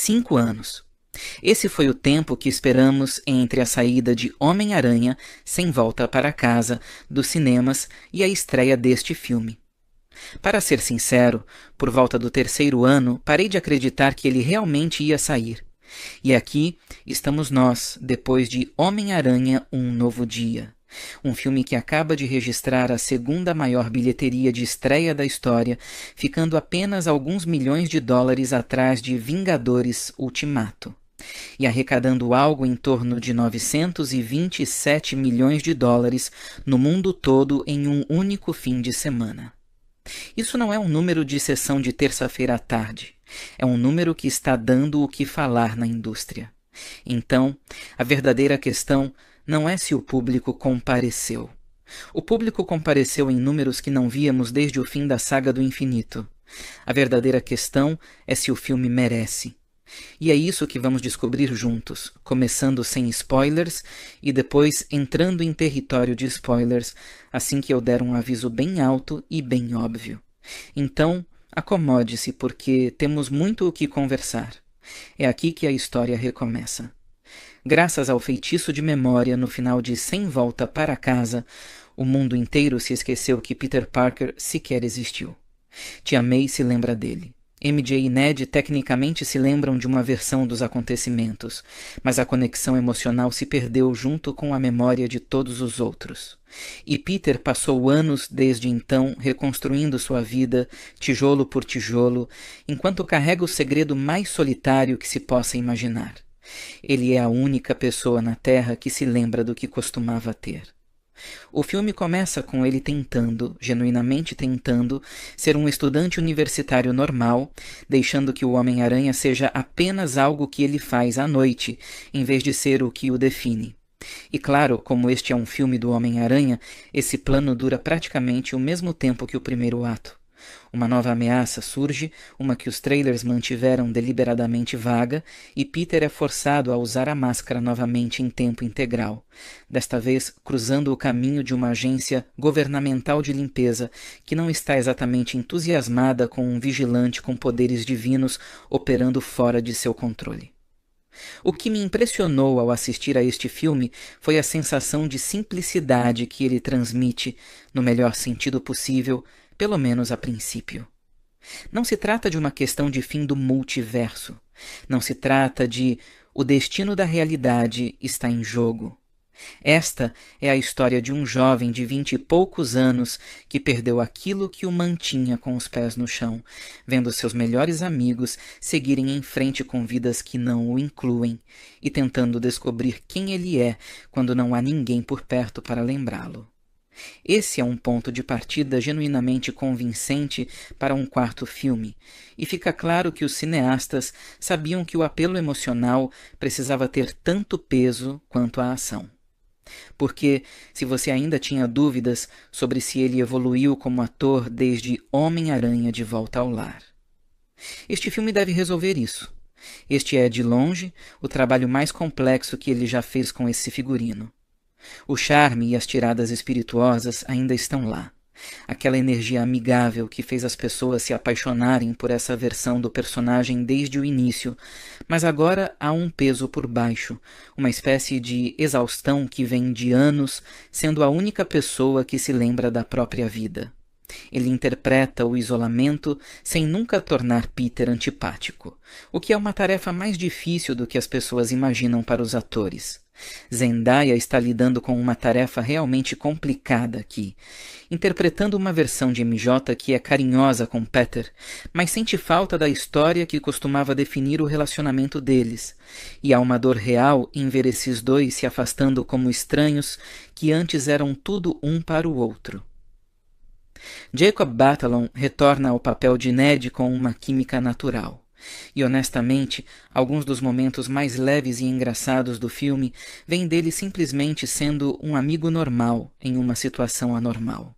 5 anos. Esse foi o tempo que esperamos entre a saída de Homem-Aranha Sem Volta para Casa dos cinemas e a estreia deste filme. Para ser sincero, por volta do 3º ano, parei de acreditar que ele realmente ia sair. E aqui estamos nós, depois de Homem-Aranha Um Novo Dia. Um filme que acaba de registrar a segunda maior bilheteria de estreia da história, ficando apenas alguns milhões de dólares atrás de Vingadores Ultimato, e arrecadando algo em torno de 927 milhões de dólares no mundo todo em um único fim de semana. Isso não é um número de sessão de terça-feira à tarde. É um número que está dando o que falar na indústria. Então, a verdadeira questão não é se o público compareceu. O público compareceu em números que não víamos desde o fim da Saga do Infinito. A verdadeira questão é se o filme merece. E é isso que vamos descobrir juntos, começando sem spoilers e depois entrando em território de spoilers assim que eu der um aviso bem alto e bem óbvio. Então, acomode-se porque temos muito o que conversar. É aqui que a história recomeça. Graças ao feitiço de memória no final de Sem Volta para Casa, o mundo inteiro se esqueceu que Peter Parker sequer existiu. Tia May se lembra dele. MJ e Ned tecnicamente se lembram de uma versão dos acontecimentos, mas a conexão emocional se perdeu junto com a memória de todos os outros. E Peter passou anos desde então reconstruindo sua vida, tijolo por tijolo, enquanto carrega o segredo mais solitário que se possa imaginar. Ele é a única pessoa na Terra que se lembra do que costumava ter. O filme começa com ele tentando, genuinamente tentando, ser um estudante universitário normal, deixando que o Homem-Aranha seja apenas algo que ele faz à noite, em vez de ser o que o define. E claro, como este é um filme do Homem-Aranha, esse plano dura praticamente o mesmo tempo que o primeiro ato. Uma nova ameaça surge, uma que os trailers mantiveram deliberadamente vaga, e Peter é forçado a usar a máscara novamente em tempo integral, desta vez cruzando o caminho de uma agência governamental de limpeza que não está exatamente entusiasmada com um vigilante com poderes divinos operando fora de seu controle. O que me impressionou ao assistir a este filme foi a sensação de simplicidade que ele transmite, no melhor sentido possível, pelo menos a princípio. Não se trata de uma questão de fim do multiverso. Não se trata de o destino da realidade está em jogo. Esta é a história de um jovem de 20 e poucos anos que perdeu aquilo que o mantinha com os pés no chão, vendo seus melhores amigos seguirem em frente com vidas que não o incluem e tentando descobrir quem ele é quando não há ninguém por perto para lembrá-lo. Esse é um ponto de partida genuinamente convincente para um quarto filme, e fica claro que os cineastas sabiam que o apelo emocional precisava ter tanto peso quanto a ação. Porque, se você ainda tinha dúvidas sobre se ele evoluiu como ator desde Homem-Aranha de Volta ao Lar. Este filme deve resolver isso. Este é, de longe, o trabalho mais complexo que ele já fez com esse figurino. O charme e as tiradas espirituosas ainda estão lá. Aquela energia amigável que fez as pessoas se apaixonarem por essa versão do personagem desde o início, mas agora há um peso por baixo, uma espécie de exaustão que vem de anos sendo a única pessoa que se lembra da própria vida. Ele interpreta o isolamento sem nunca tornar Peter antipático, o que é uma tarefa mais difícil do que as pessoas imaginam para os atores. Zendaya está lidando com uma tarefa realmente complicada aqui, interpretando uma versão de MJ que é carinhosa com Peter, mas sente falta da história que costumava definir o relacionamento deles, e há uma dor real em ver esses dois se afastando como estranhos que antes eram tudo um para o outro. Jacob Batalon retorna ao papel de Ned com uma química natural. E honestamente, alguns dos momentos mais leves e engraçados do filme vêm dele simplesmente sendo um amigo normal em uma situação anormal.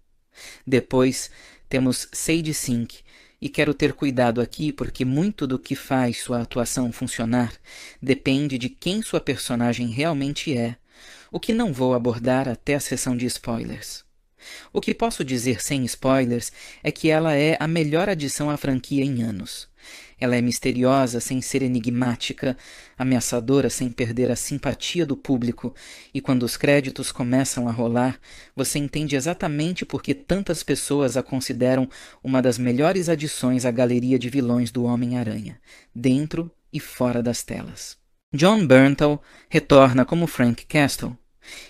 Depois, temos Sadie Sink, e quero ter cuidado aqui porque muito do que faz sua atuação funcionar depende de quem sua personagem realmente é, o que não vou abordar até a sessão de spoilers. O que posso dizer sem spoilers é que ela é a melhor adição à franquia em anos. Ela é misteriosa sem ser enigmática, ameaçadora sem perder a simpatia do público, e quando os créditos começam a rolar, você entende exatamente por que tantas pessoas a consideram uma das melhores adições à galeria de vilões do Homem-Aranha, dentro e fora das telas. Jon Bernthal retorna como Frank Castle,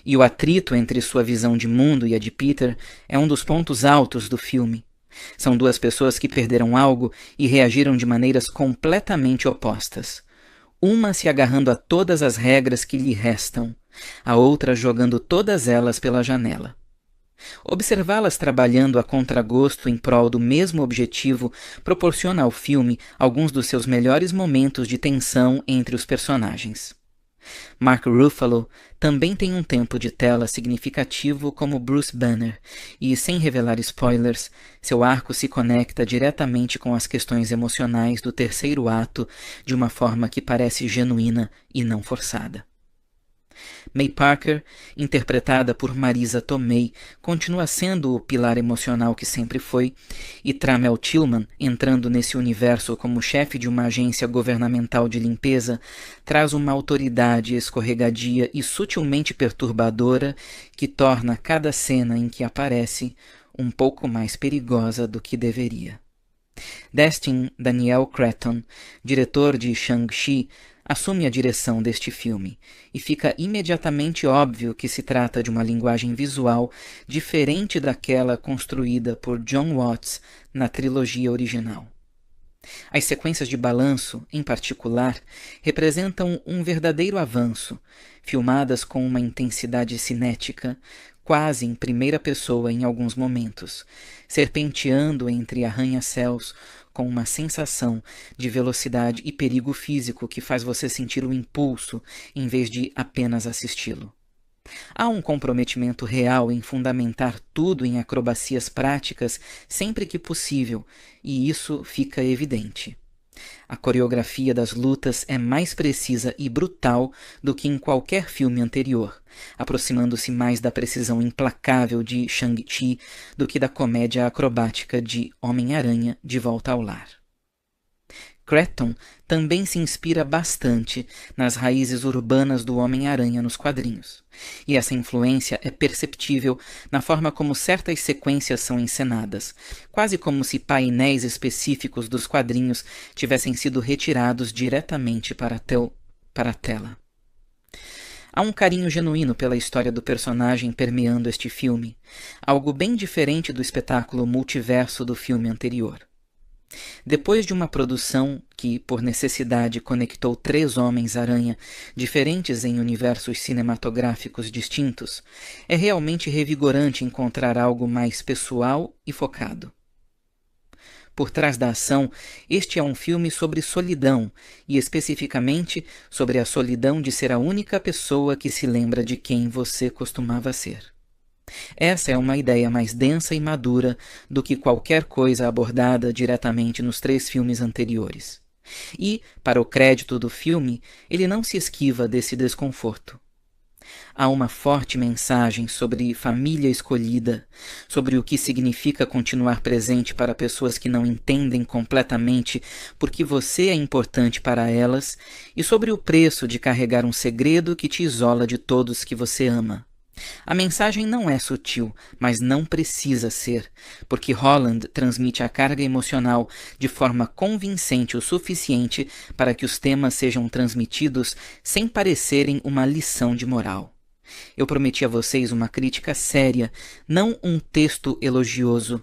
e o atrito entre sua visão de mundo e a de Peter é um dos pontos altos do filme. São duas pessoas que perderam algo e reagiram de maneiras completamente opostas. Uma se agarrando a todas as regras que lhe restam, a outra jogando todas elas pela janela. Observá-las trabalhando a contragosto em prol do mesmo objetivo proporciona ao filme alguns dos seus melhores momentos de tensão entre os personagens. Mark Ruffalo também tem um tempo de tela significativo como Bruce Banner, e, sem revelar spoilers, seu arco se conecta diretamente com as questões emocionais do terceiro ato de uma forma que parece genuína e não forçada. May Parker, interpretada por Marisa Tomei, continua sendo o pilar emocional que sempre foi, e Tramel Tillman, entrando nesse universo como chefe de uma agência governamental de limpeza, traz uma autoridade escorregadia e sutilmente perturbadora que torna cada cena em que aparece um pouco mais perigosa do que deveria. Destin Daniel Cretton, diretor de Shang-Chi, assume a direção deste filme, e fica imediatamente óbvio que se trata de uma linguagem visual diferente daquela construída por John Watts na trilogia original. As sequências de balanço, em particular, representam um verdadeiro avanço, filmadas com uma intensidade cinética, quase em primeira pessoa em alguns momentos, serpenteando entre arranha-céus com uma sensação de velocidade e perigo físico que faz você sentir o impulso em vez de apenas assisti-lo. Há um comprometimento real em fundamentar tudo em acrobacias práticas sempre que possível, e isso fica evidente. A coreografia das lutas é mais precisa e brutal do que em qualquer filme anterior, aproximando-se mais da precisão implacável de Shang-Chi do que da comédia acrobática de Homem-Aranha de Volta ao Lar. Cretton também se inspira bastante nas raízes urbanas do Homem-Aranha nos quadrinhos, e essa influência é perceptível na forma como certas sequências são encenadas, quase como se painéis específicos dos quadrinhos tivessem sido retirados diretamente para a tela. Há um carinho genuíno pela história do personagem permeando este filme, algo bem diferente do espetáculo multiverso do filme anterior. Depois de uma produção que, por necessidade, conectou 3 Homens-Aranha diferentes em universos cinematográficos distintos, é realmente revigorante encontrar algo mais pessoal e focado. Por trás da ação, este é um filme sobre solidão, e especificamente sobre a solidão de ser a única pessoa que se lembra de quem você costumava ser. Essa é uma ideia mais densa e madura do que qualquer coisa abordada diretamente nos 3 filmes anteriores. E, para o crédito do filme, ele não se esquiva desse desconforto. Há uma forte mensagem sobre família escolhida, sobre o que significa continuar presente para pessoas que não entendem completamente por que você é importante para elas e sobre o preço de carregar um segredo que te isola de todos que você ama. A mensagem não é sutil, mas não precisa ser, porque Holland transmite a carga emocional de forma convincente o suficiente para que os temas sejam transmitidos sem parecerem uma lição de moral. Eu prometi a vocês uma crítica séria, não um texto elogioso.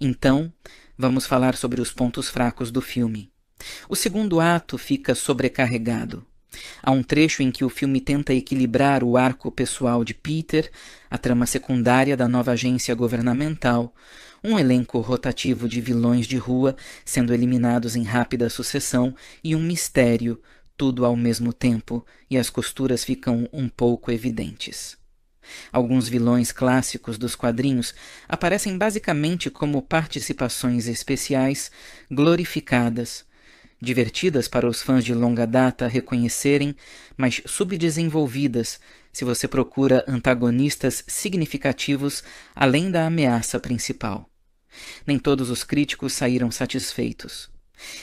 Então, vamos falar sobre os pontos fracos do filme. O segundo ato fica sobrecarregado. Há um trecho em que o filme tenta equilibrar o arco pessoal de Peter, a trama secundária da nova agência governamental, um elenco rotativo de vilões de rua sendo eliminados em rápida sucessão e um mistério, tudo ao mesmo tempo, e as costuras ficam um pouco evidentes. Alguns vilões clássicos dos quadrinhos aparecem basicamente como participações especiais glorificadas, divertidas para os fãs de longa data reconhecerem, mas subdesenvolvidas se você procura antagonistas significativos além da ameaça principal. Nem todos os críticos saíram satisfeitos.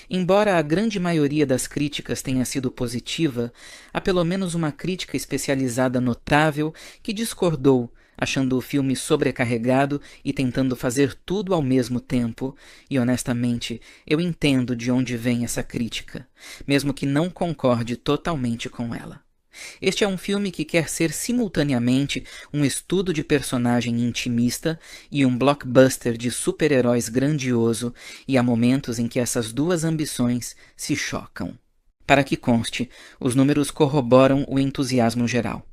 Embora a grande maioria das críticas tenha sido positiva, há pelo menos uma crítica especializada notável que discordou, achando o filme sobrecarregado e tentando fazer tudo ao mesmo tempo, e honestamente, eu entendo de onde vem essa crítica, mesmo que não concorde totalmente com ela. Este é um filme que quer ser simultaneamente um estudo de personagem intimista e um blockbuster de super-heróis grandioso, e há momentos em que essas duas ambições se chocam. Para que conste, os números corroboram o entusiasmo geral.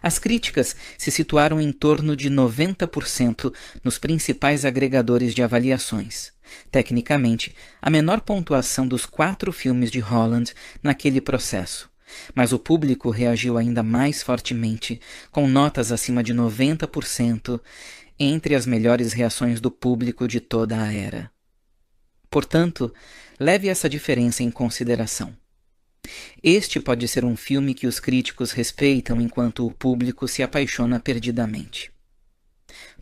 As críticas se situaram em torno de 90% nos principais agregadores de avaliações. Tecnicamente, a menor pontuação dos 4 filmes de Holland naquele processo. Mas o público reagiu ainda mais fortemente, com notas acima de 90%, entre as melhores reações do público de toda a era. Portanto, leve essa diferença em consideração. Este pode ser um filme que os críticos respeitam enquanto o público se apaixona perdidamente.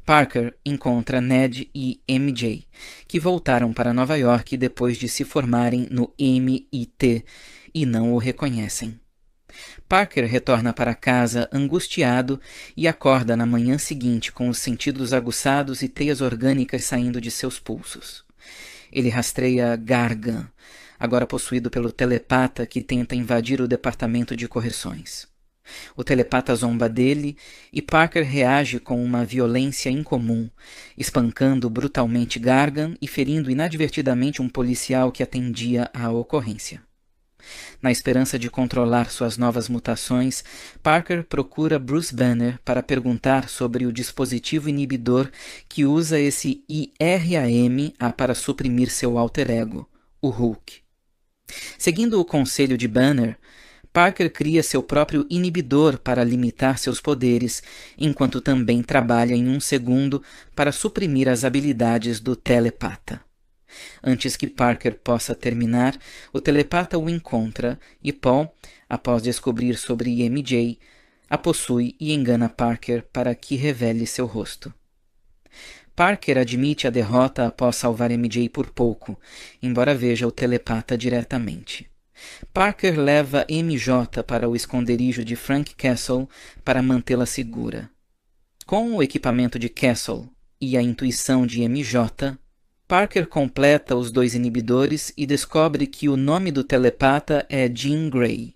Parker encontra Ned e MJ, que voltaram para Nova York depois de se formarem no MIT e não o reconhecem. Parker retorna para casa angustiado e acorda na manhã seguinte com os sentidos aguçados e teias orgânicas saindo de seus pulsos. Ele rastreia Gargan, agora possuído pelo telepata que tenta invadir o departamento de correções. O telepata zomba dele e Parker reage com uma violência incomum, espancando brutalmente Gargan e ferindo inadvertidamente um policial que atendia à ocorrência. Na esperança de controlar suas novas mutações, Parker procura Bruce Banner para perguntar sobre o dispositivo inibidor que usa esse IRAM para suprimir seu alter ego, o Hulk. Seguindo o conselho de Banner, Parker cria seu próprio inibidor para limitar seus poderes, enquanto também trabalha em um segundo para suprimir as habilidades do telepata. Antes que Parker possa terminar, o telepata o encontra e Paul, após descobrir sobre MJ, a possui e engana Parker para que revele seu rosto. Parker admite a derrota após salvar MJ por pouco, embora veja o telepata diretamente. Parker leva MJ para o esconderijo de Frank Castle para mantê-la segura. Com o equipamento de Castle e a intuição de MJ, Parker completa os 2 inibidores e descobre que o nome do telepata é Jean Grey.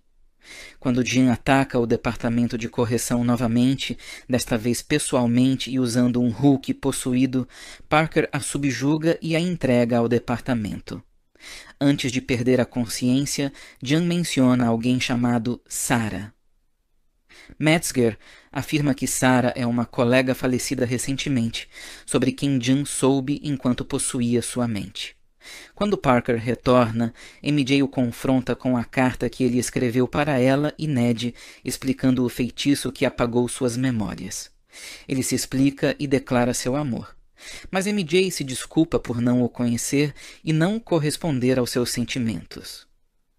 Quando Jean ataca o departamento de correção novamente, desta vez pessoalmente e usando um Hulk possuído, Parker a subjuga e a entrega ao departamento. Antes de perder a consciência, Jean menciona alguém chamado Sarah. Metzger afirma que Sarah é uma colega falecida recentemente, sobre quem Jean soube enquanto possuía sua mente. Quando Parker retorna, MJ o confronta com a carta que ele escreveu para ela e Ned, explicando o feitiço que apagou suas memórias. Ele se explica e declara seu amor. Mas MJ se desculpa por não o conhecer e não corresponder aos seus sentimentos.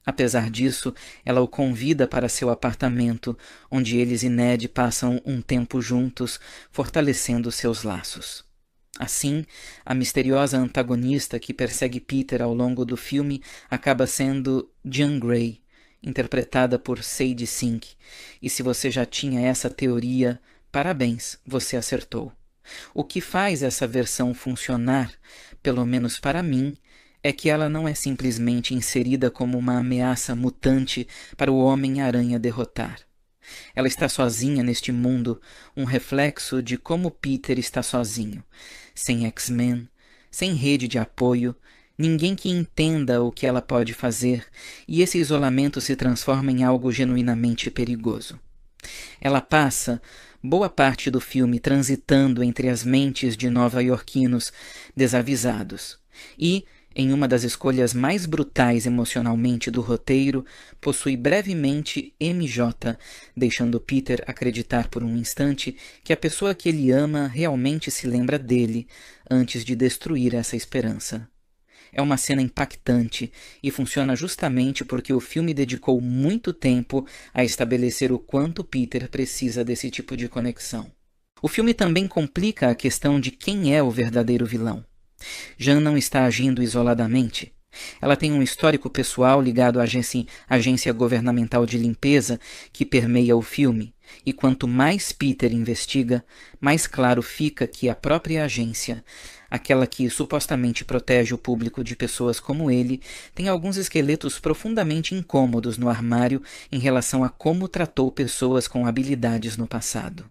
Apesar disso, ela o convida para seu apartamento, onde eles e Ned passam um tempo juntos, fortalecendo seus laços. Assim, a misteriosa antagonista que persegue Peter ao longo do filme acaba sendo Jean Grey, interpretada por Sadie Sink, e se você já tinha essa teoria, parabéns, você acertou. O que faz essa versão funcionar, pelo menos para mim, é que ela não é simplesmente inserida como uma ameaça mutante para o Homem-Aranha derrotar. Ela está sozinha neste mundo, um reflexo de como Peter está sozinho, sem X-Men, sem rede de apoio, ninguém que entenda o que ela pode fazer, e esse isolamento se transforma em algo genuinamente perigoso. Ela passa boa parte do filme transitando entre as mentes de nova-iorquinos desavisados e, em uma das escolhas mais brutais emocionalmente do roteiro, possui brevemente MJ, deixando Peter acreditar por um instante que a pessoa que ele ama realmente se lembra dele, antes de destruir essa esperança. É uma cena impactante e funciona justamente porque o filme dedicou muito tempo a estabelecer o quanto Peter precisa desse tipo de conexão. O filme também complica a questão de quem é o verdadeiro vilão. Jan não está agindo isoladamente. Ela tem um histórico pessoal ligado à agência governamental de limpeza que permeia o filme, e quanto mais Peter investiga, mais claro fica que a própria agência, aquela que supostamente protege o público de pessoas como ele, tem alguns esqueletos profundamente incômodos no armário em relação a como tratou pessoas com habilidades no passado.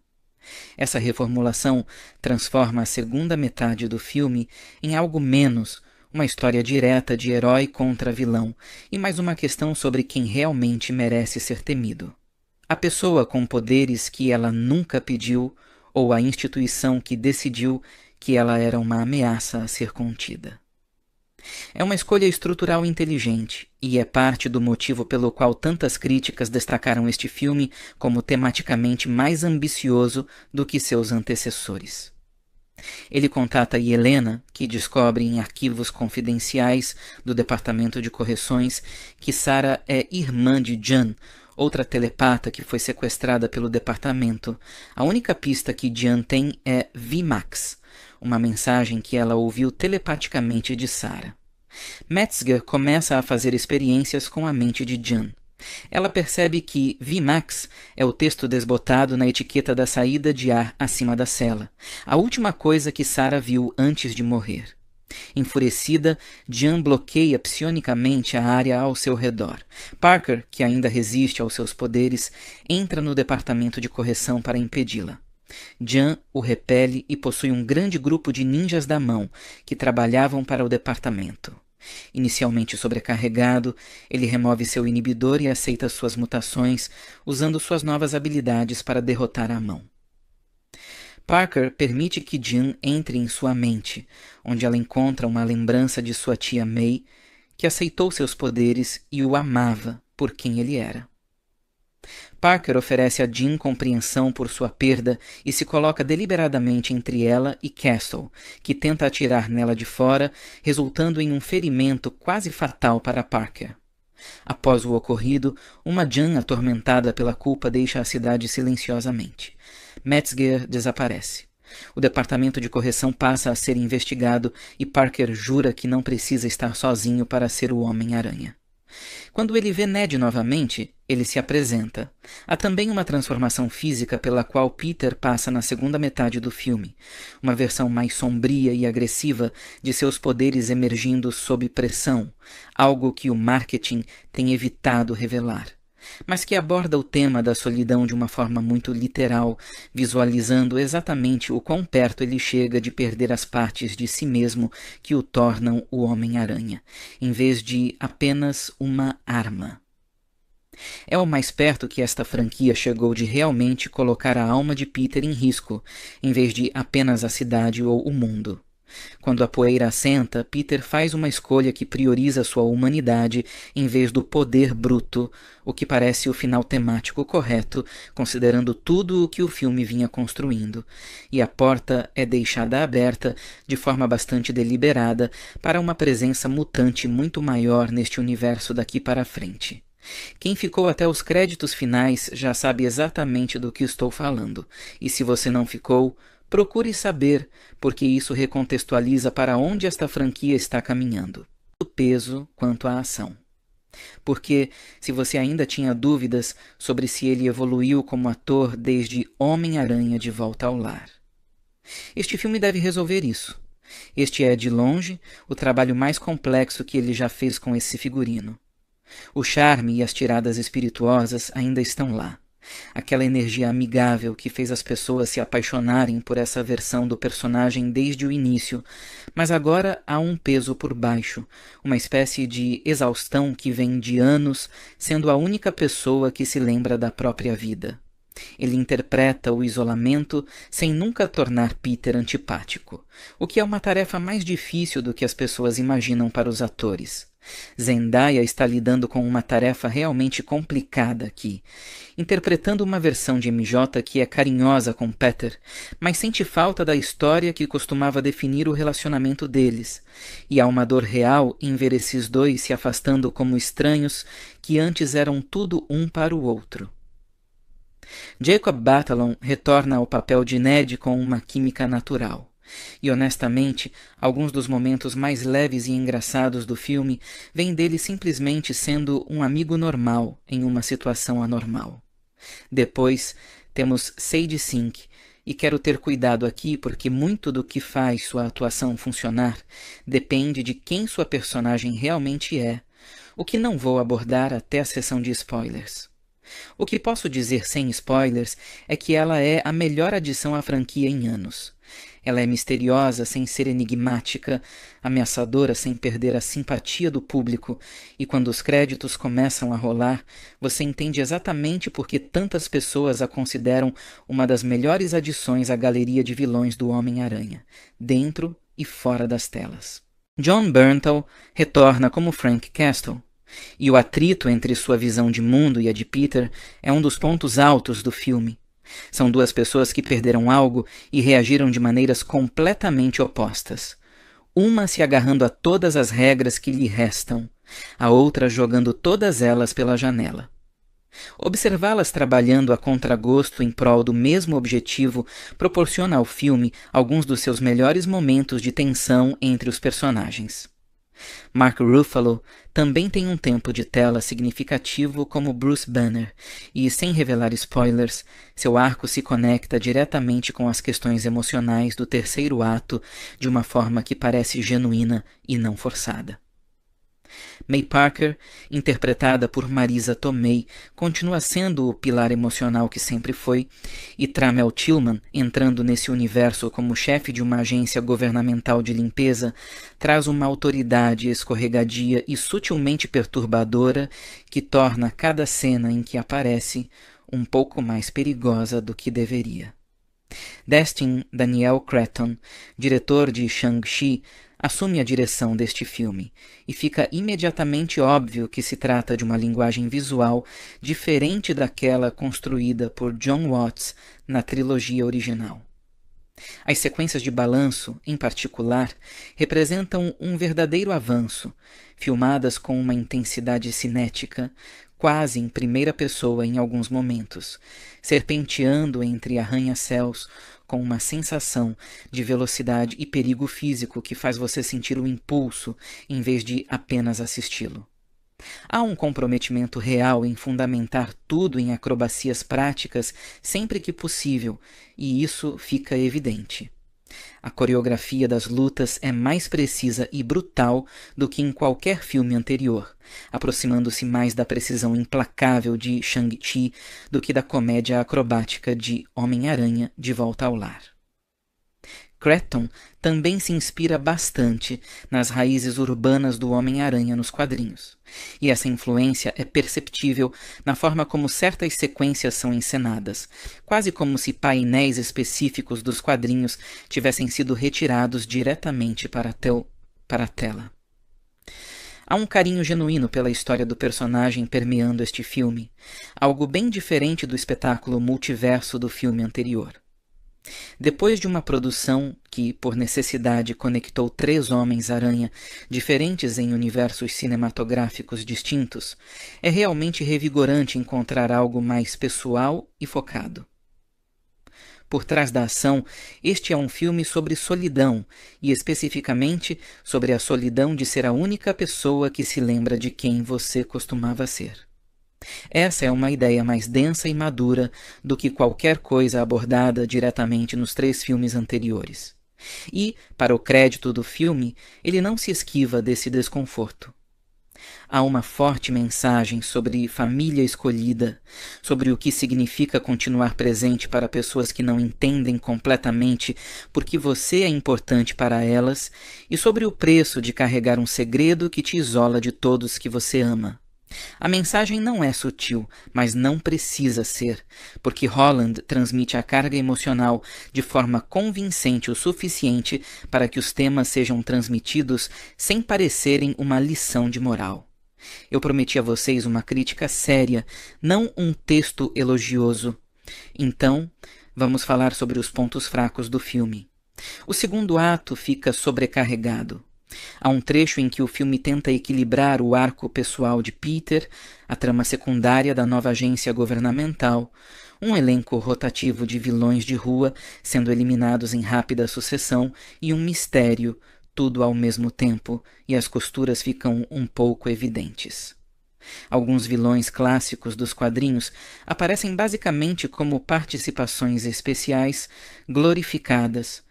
Essa reformulação transforma a segunda metade do filme em algo menos uma história direta de herói contra vilão e mais uma questão sobre quem realmente merece ser temido. A pessoa com poderes que ela nunca pediu ou a instituição que decidiu que ela era uma ameaça a ser contida. É uma escolha estrutural inteligente e é parte do motivo pelo qual tantas críticas destacaram este filme como tematicamente mais ambicioso do que seus antecessores. Ele contata Helena, que descobre em arquivos confidenciais do Departamento de Correções que Sarah é irmã de Jan, outra telepata que foi sequestrada pelo departamento. A única pista que Jan tem é VMAX, uma mensagem que ela ouviu telepaticamente de Sarah. Metzger começa a fazer experiências com a mente de Jan. Ela percebe que VMAX é o texto desbotado na etiqueta da saída de ar acima da cela, a última coisa que Sarah viu antes de morrer. Enfurecida, Jan bloqueia psionicamente a área ao seu redor. Parker, que ainda resiste aos seus poderes, entra no departamento de correção para impedi-la. Jan o repele e possui um grande grupo de ninjas da mão que trabalhavam para o departamento. Inicialmente sobrecarregado, ele remove seu inibidor e aceita suas mutações, usando suas novas habilidades para derrotar a mão. Parker permite que Jan entre em sua mente, onde ela encontra uma lembrança de sua tia May, que aceitou seus poderes e o amava por quem ele era. Parker oferece a Jean compreensão por sua perda e se coloca deliberadamente entre ela e Castle, que tenta atirar nela de fora, resultando em um ferimento quase fatal para Parker. Após o ocorrido, uma Jean atormentada pela culpa deixa a cidade silenciosamente. Metzger desaparece. O departamento de correção passa a ser investigado e Parker jura que não precisa estar sozinho para ser o Homem-Aranha. Quando ele vê Ned novamente, ele se apresenta. Há também uma transformação física pela qual Peter passa na segunda metade do filme, uma versão mais sombria e agressiva de seus poderes emergindo sob pressão, algo que o marketing tem evitado revelar, mas que aborda o tema da solidão de uma forma muito literal, visualizando exatamente o quão perto ele chega de perder as partes de si mesmo que o tornam o Homem-Aranha, em vez de apenas uma arma. É o mais perto que esta franquia chegou de realmente colocar a alma de Peter em risco, em vez de apenas a cidade ou o mundo. Quando a poeira assenta, Peter faz uma escolha que prioriza sua humanidade em vez do poder bruto, o que parece o final temático correto, considerando tudo o que o filme vinha construindo, e a porta é deixada aberta de forma bastante deliberada para uma presença mutante muito maior neste universo daqui para frente. Quem ficou até os créditos finais já sabe exatamente do que estou falando, e se você não ficou, procure saber, porque isso recontextualiza para onde esta franquia está caminhando, tanto o peso quanto a ação. Porque, se você ainda tinha dúvidas sobre se ele evoluiu como ator desde Homem-Aranha de Volta ao Lar, este filme deve resolver isso. Este é, de longe, o trabalho mais complexo que ele já fez com esse figurino. O charme e as tiradas espirituosas ainda estão lá. Aquela energia amigável que fez as pessoas se apaixonarem por essa versão do personagem desde o início, mas agora há um peso por baixo, uma espécie de exaustão que vem de anos sendo a única pessoa que se lembra da própria vida. Ele interpreta o isolamento sem nunca tornar Peter antipático, o que é uma tarefa mais difícil do que as pessoas imaginam para os atores. Zendaya está lidando com uma tarefa realmente complicada aqui, interpretando uma versão de MJ que é carinhosa com Peter, mas sente falta da história que costumava definir o relacionamento deles, e há uma dor real em ver esses dois se afastando como estranhos que antes eram tudo um para o outro. Jacob Batalon retorna ao papel de Ned com uma química natural. E honestamente, alguns dos momentos mais leves e engraçados do filme vêm dele simplesmente sendo um amigo normal em uma situação anormal. Depois, temos Sadie Sink, e quero ter cuidado aqui porque muito do que faz sua atuação funcionar depende de quem sua personagem realmente é, o que não vou abordar até a sessão de spoilers. O que posso dizer sem spoilers é que ela é a melhor adição à franquia em anos. Ela é misteriosa sem ser enigmática, ameaçadora sem perder a simpatia do público, e quando os créditos começam a rolar, você entende exatamente por que tantas pessoas a consideram uma das melhores adições à galeria de vilões do Homem-Aranha, dentro e fora das telas. Jon Bernthal retorna como Frank Castle, e o atrito entre sua visão de mundo e a de Peter é um dos pontos altos do filme. São duas pessoas que perderam algo e reagiram de maneiras completamente opostas. Uma se agarrando a todas as regras que lhe restam, a outra jogando todas elas pela janela. Observá-las trabalhando a contragosto em prol do mesmo objetivo proporciona ao filme alguns dos seus melhores momentos de tensão entre os personagens. Mark Ruffalo também tem um tempo de tela significativo como Bruce Banner, e, sem revelar spoilers, seu arco se conecta diretamente com as questões emocionais do terceiro ato de uma forma que parece genuína e não forçada. May Parker, interpretada por Marisa Tomei, continua sendo o pilar emocional que sempre foi, e Tramel Tillman, entrando nesse universo como chefe de uma agência governamental de limpeza, traz uma autoridade escorregadia e sutilmente perturbadora que torna cada cena em que aparece um pouco mais perigosa do que deveria. Destin Daniel Cretton, diretor de Shang-Chi, assume a direção deste filme, e fica imediatamente óbvio que se trata de uma linguagem visual diferente daquela construída por John Watts na trilogia original. As sequências de balanço, em particular, representam um verdadeiro avanço, filmadas com uma intensidade cinética, quase em primeira pessoa em alguns momentos, serpenteando entre arranha-céus com uma sensação de velocidade e perigo físico que faz você sentir o impulso em vez de apenas assisti-lo. Há um comprometimento real em fundamentar tudo em acrobacias práticas sempre que possível, e isso fica evidente. A coreografia das lutas é mais precisa e brutal do que em qualquer filme anterior, aproximando-se mais da precisão implacável de Shang-Chi do que da comédia acrobática de Homem-Aranha de Volta ao Lar. Cretton também se inspira bastante nas raízes urbanas do Homem-Aranha nos quadrinhos, e essa influência é perceptível na forma como certas sequências são encenadas, quase como se painéis específicos dos quadrinhos tivessem sido retirados diretamente para a tela. Há um carinho genuíno pela história do personagem permeando este filme, algo bem diferente do espetáculo multiverso do filme anterior. Depois de uma produção que, por necessidade, conectou 3 Homens-Aranha diferentes em universos cinematográficos distintos, é realmente revigorante encontrar algo mais pessoal e focado. Por trás da ação, este é um filme sobre solidão, e especificamente sobre a solidão de ser a única pessoa que se lembra de quem você costumava ser. Essa é uma ideia mais densa e madura do que qualquer coisa abordada diretamente nos 3 filmes anteriores. E, para o crédito do filme, ele não se esquiva desse desconforto. Há uma forte mensagem sobre família escolhida, sobre o que significa continuar presente para pessoas que não entendem completamente por que você é importante para elas e sobre o preço de carregar um segredo que te isola de todos que você ama. A mensagem não é sutil, mas não precisa ser, porque Holland transmite a carga emocional de forma convincente o suficiente para que os temas sejam transmitidos sem parecerem uma lição de moral. Eu prometi a vocês uma crítica séria, não um texto elogioso. Então, vamos falar sobre os pontos fracos do filme. O segundo ato fica sobrecarregado. Há um trecho em que o filme tenta equilibrar o arco pessoal de Peter, a trama secundária da nova agência governamental, um elenco rotativo de vilões de rua sendo eliminados em rápida sucessão e um mistério, tudo ao mesmo tempo, e as costuras ficam um pouco evidentes. Alguns vilões clássicos dos quadrinhos aparecem basicamente como participações especiais glorificadas,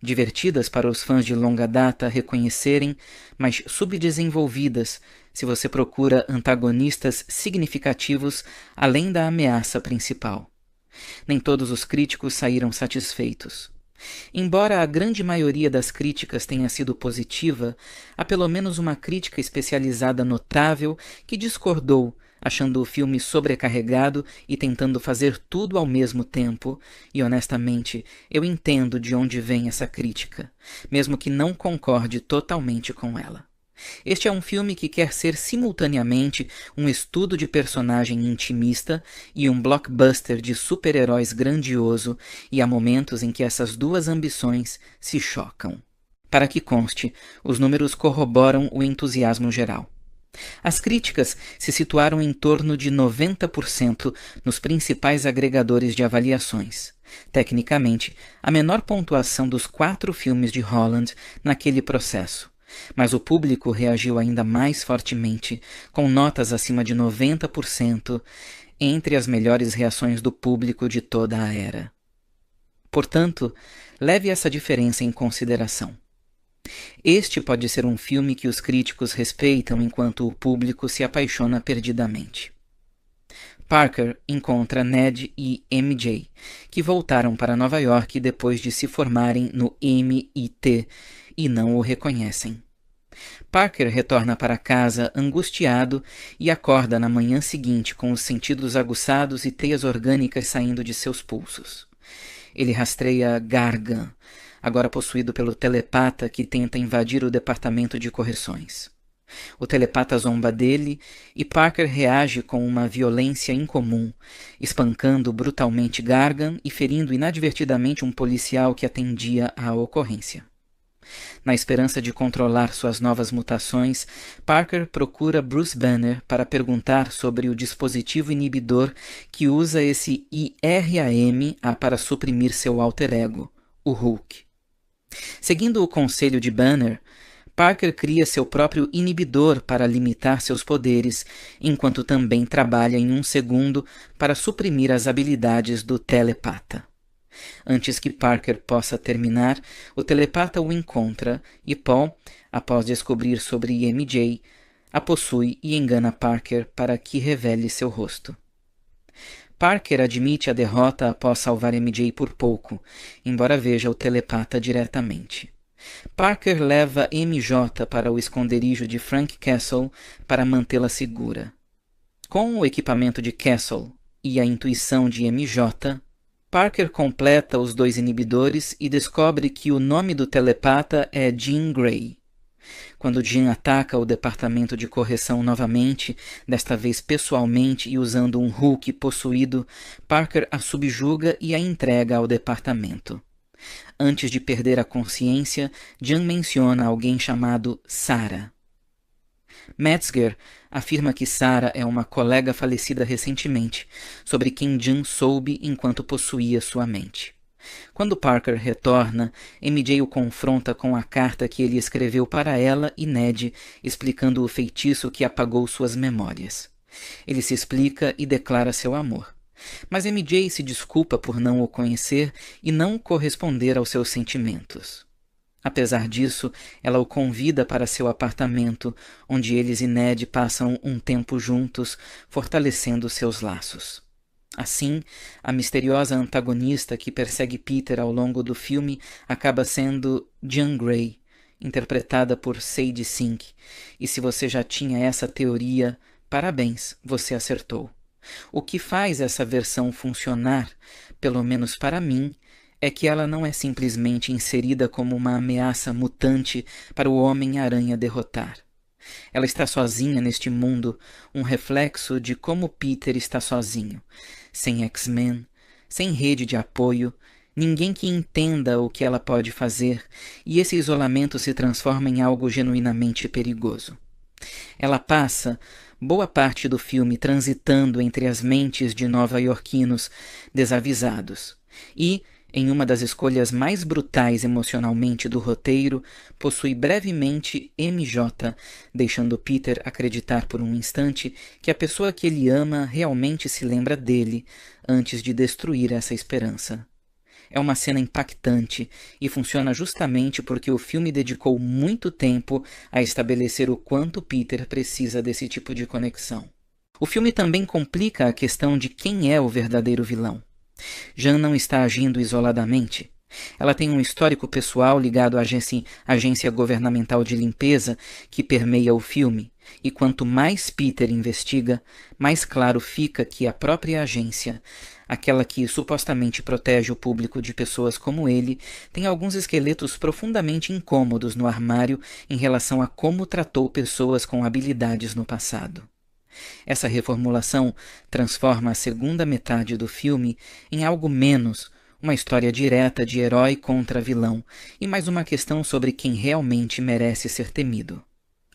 divertidas para os fãs de longa data reconhecerem, mas subdesenvolvidas se você procura antagonistas significativos além da ameaça principal. Nem todos os críticos saíram satisfeitos. Embora a grande maioria das críticas tenha sido positiva, há pelo menos uma crítica especializada notável que discordou, achando o filme sobrecarregado e tentando fazer tudo ao mesmo tempo, e honestamente, eu entendo de onde vem essa crítica, mesmo que não concorde totalmente com ela. Este é um filme que quer ser simultaneamente um estudo de personagem intimista e um blockbuster de super-heróis grandioso, e há momentos em que essas duas ambições se chocam. Para que conste, os números corroboram o entusiasmo geral. As críticas se situaram em torno de 90% nos principais agregadores de avaliações. Tecnicamente, a menor pontuação dos 4 filmes de Holland naquele processo. Mas o público reagiu ainda mais fortemente, com notas acima de 90%, entre as melhores reações do público de toda a era. Portanto, leve essa diferença em consideração. Este pode ser um filme que os críticos respeitam enquanto o público se apaixona perdidamente. Parker encontra Ned e MJ, que voltaram para Nova York depois de se formarem no MIT e não o reconhecem. Parker retorna para casa angustiado e acorda na manhã seguinte com os sentidos aguçados e teias orgânicas saindo de seus pulsos. Ele rastreia Gargan, agora possuído pelo telepata que tenta invadir o departamento de correções. O telepata zomba dele e Parker reage com uma violência incomum, espancando brutalmente Gargan e ferindo inadvertidamente um policial que atendia à ocorrência. Na esperança de controlar suas novas mutações, Parker procura Bruce Banner para perguntar sobre o dispositivo inibidor que usa esse IRAM para suprimir seu alter ego, o Hulk. Seguindo o conselho de Banner, Parker cria seu próprio inibidor para limitar seus poderes, enquanto também trabalha em um segundo para suprimir as habilidades do telepata. Antes que Parker possa terminar, o telepata o encontra e Paul, após descobrir sobre MJ, a possui e engana Parker para que revele seu rosto. Parker admite a derrota após salvar MJ por pouco, embora veja o telepata diretamente. Parker leva MJ para o esconderijo de Frank Castle para mantê-la segura. Com o equipamento de Castle e a intuição de MJ, Parker completa os 2 inibidores e descobre que o nome do telepata é Jean Grey. Quando Jean ataca o departamento de correção novamente, desta vez pessoalmente e usando um Hulk possuído, Parker a subjuga e a entrega ao departamento. Antes de perder a consciência, Jean menciona alguém chamado Sarah. Metzger afirma que Sarah é uma colega falecida recentemente, sobre quem Jean soube enquanto possuía sua mente. Quando Parker retorna, MJ o confronta com a carta que ele escreveu para ela e Ned, explicando o feitiço que apagou suas memórias. Ele se explica e declara seu amor. Mas MJ se desculpa por não o conhecer e não corresponder aos seus sentimentos. Apesar disso, ela o convida para seu apartamento, onde eles e Ned passam um tempo juntos, fortalecendo seus laços. Assim, a misteriosa antagonista que persegue Peter ao longo do filme acaba sendo Jean Grey, interpretada por Sadie Sink, e se você já tinha essa teoria, parabéns, você acertou. O que faz essa versão funcionar, pelo menos para mim, é que ela não é simplesmente inserida como uma ameaça mutante para o Homem-Aranha derrotar. Ela está sozinha neste mundo, um reflexo de como Peter está sozinho, sem X-Men, sem rede de apoio, ninguém que entenda o que ela pode fazer, e esse isolamento se transforma em algo genuinamente perigoso. Ela passa boa parte do filme transitando entre as mentes de nova-iorquinos desavisados e, em uma das escolhas mais brutais emocionalmente do roteiro, possui brevemente MJ, deixando Peter acreditar por um instante que a pessoa que ele ama realmente se lembra dele antes de destruir essa esperança. É uma cena impactante e funciona justamente porque o filme dedicou muito tempo a estabelecer o quanto Peter precisa desse tipo de conexão. O filme também complica a questão de quem é o verdadeiro vilão. Jean não está agindo isoladamente. Ela tem um histórico pessoal ligado à agência governamental de limpeza que permeia o filme, e quanto mais Peter investiga, mais claro fica que a própria agência, aquela que supostamente protege o público de pessoas como ele, tem alguns esqueletos profundamente incômodos no armário em relação a como tratou pessoas com habilidades no passado. Essa reformulação transforma a segunda metade do filme em algo menos uma história direta de herói contra vilão e mais uma questão sobre quem realmente merece ser temido.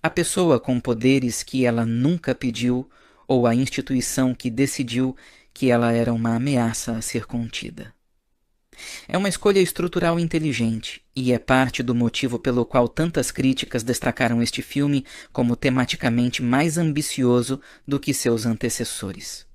A pessoa com poderes que ela nunca pediu ou a instituição que decidiu que ela era uma ameaça a ser contida. É uma escolha estrutural inteligente e é parte do motivo pelo qual tantas críticas destacaram este filme como tematicamente mais ambicioso do que seus antecessores.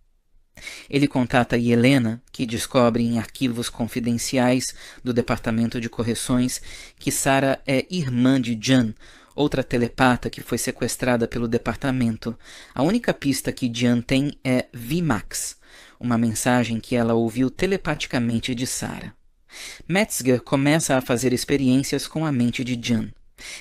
Ele contata Helena, que descobre em arquivos confidenciais do Departamento de Correções que Sarah é irmã de Jan, outra telepata que foi sequestrada pelo departamento. A única pista que Jan tem é VMAX, uma mensagem que ela ouviu telepaticamente de Sarah. Metzger começa a fazer experiências com a mente de Jan.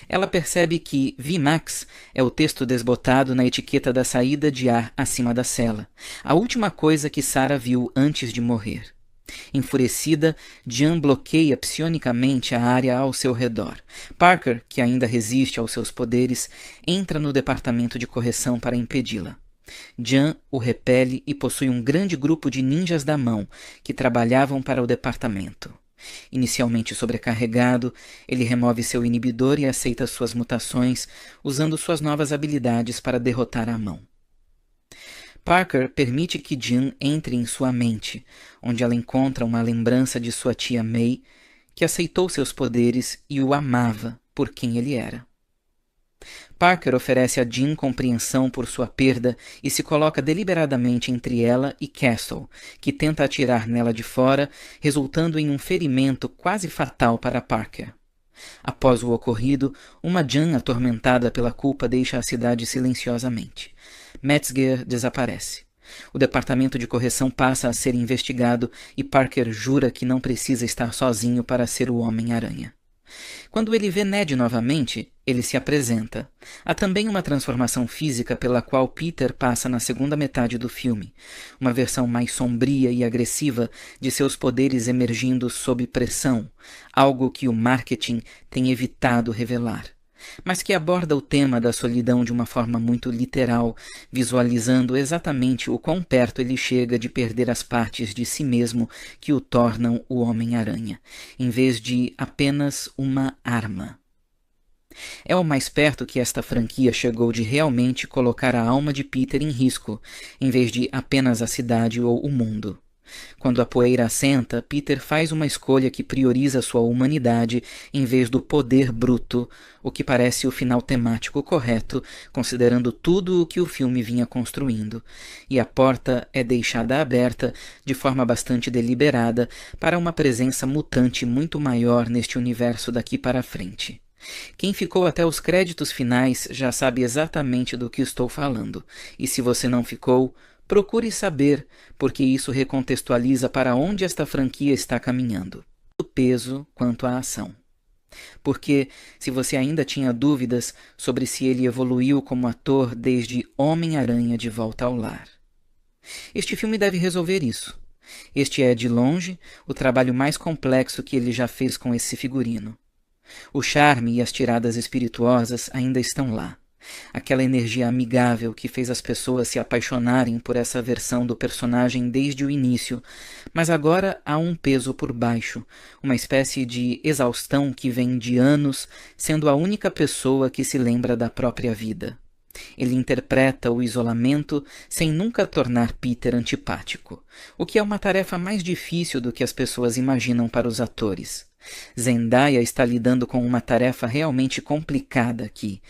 Ela percebe que VMAX é o texto desbotado na etiqueta da saída de ar acima da cela, a última coisa que Sarah viu antes de morrer. Enfurecida, Jan bloqueia psionicamente a área ao seu redor. Parker, que ainda resiste aos seus poderes, entra no departamento de correção para impedi-la. Jan o repele e possui um grande grupo de ninjas da mão que trabalhavam para o departamento. Inicialmente sobrecarregado, ele remove seu inibidor e aceita suas mutações, usando suas novas habilidades para derrotar a mão. Parker permite que Jan entre em sua mente, onde ela encontra uma lembrança de sua tia May, que aceitou seus poderes e o amava por quem ele era. Parker oferece a Jean compreensão por sua perda e se coloca deliberadamente entre ela e Castle, que tenta atirar nela de fora, resultando em um ferimento quase fatal para Parker. Após o ocorrido, uma Jean atormentada pela culpa deixa a cidade silenciosamente. Metzger desaparece. O departamento de correção passa a ser investigado e Parker jura que não precisa estar sozinho para ser o Homem-Aranha. Quando ele vê Ned novamente, ele se apresenta. Há também uma transformação física pela qual Peter passa na segunda metade do filme, uma versão mais sombria e agressiva de seus poderes emergindo sob pressão, algo que o marketing tem evitado revelar, mas que aborda o tema da solidão de uma forma muito literal, visualizando exatamente o quão perto ele chega de perder as partes de si mesmo que o tornam o Homem-Aranha, em vez de apenas uma arma. É o mais perto que esta franquia chegou de realmente colocar a alma de Peter em risco, em vez de apenas a cidade ou o mundo. Quando a poeira assenta, Peter faz uma escolha que prioriza sua humanidade em vez do poder bruto, o que parece o final temático correto, considerando tudo o que o filme vinha construindo, e a porta é deixada aberta de forma bastante deliberada para uma presença mutante muito maior neste universo daqui para frente. Quem ficou até os créditos finais já sabe exatamente do que estou falando, e se você não ficou, procure saber, porque isso recontextualiza para onde esta franquia está caminhando, tanto peso quanto a ação. Porque, se você ainda tinha dúvidas sobre se ele evoluiu como ator desde Homem-Aranha de Volta ao Lar. Este filme deve resolver isso. Este é, de longe, o trabalho mais complexo que ele já fez com esse figurino. O charme e as tiradas espirituosas ainda estão lá. Aquela energia amigável que fez as pessoas se apaixonarem por essa versão do personagem desde o início, mas agora há um peso por baixo, uma espécie de exaustão que vem de anos sendo a única pessoa que se lembra da própria vida. Ele interpreta o isolamento sem nunca tornar Peter antipático, o que é uma tarefa mais difícil do que as pessoas imaginam para os atores. Zendaya está lidando com uma tarefa realmente complicada aqui,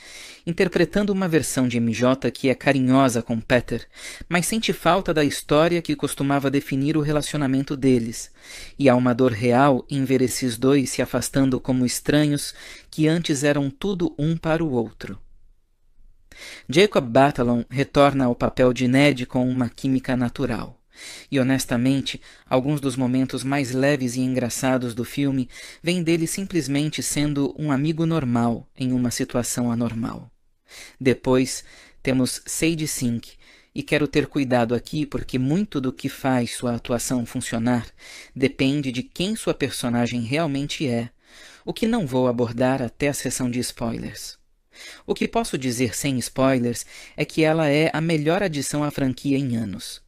interpretando uma versão de MJ que é carinhosa com Peter, mas sente falta da história que costumava definir o relacionamento deles, e há uma dor real em ver esses dois se afastando como estranhos que antes eram tudo um para o outro. Jacob Batalon retorna ao papel de Ned com uma química natural. E, honestamente, alguns dos momentos mais leves e engraçados do filme vêm dele simplesmente sendo um amigo normal em uma situação anormal. Depois, temos Sadie Sink, e quero ter cuidado aqui porque muito do que faz sua atuação funcionar depende de quem sua personagem realmente é, o que não vou abordar até a sessão de spoilers. O que posso dizer sem spoilers é que ela é a melhor adição à franquia em anos.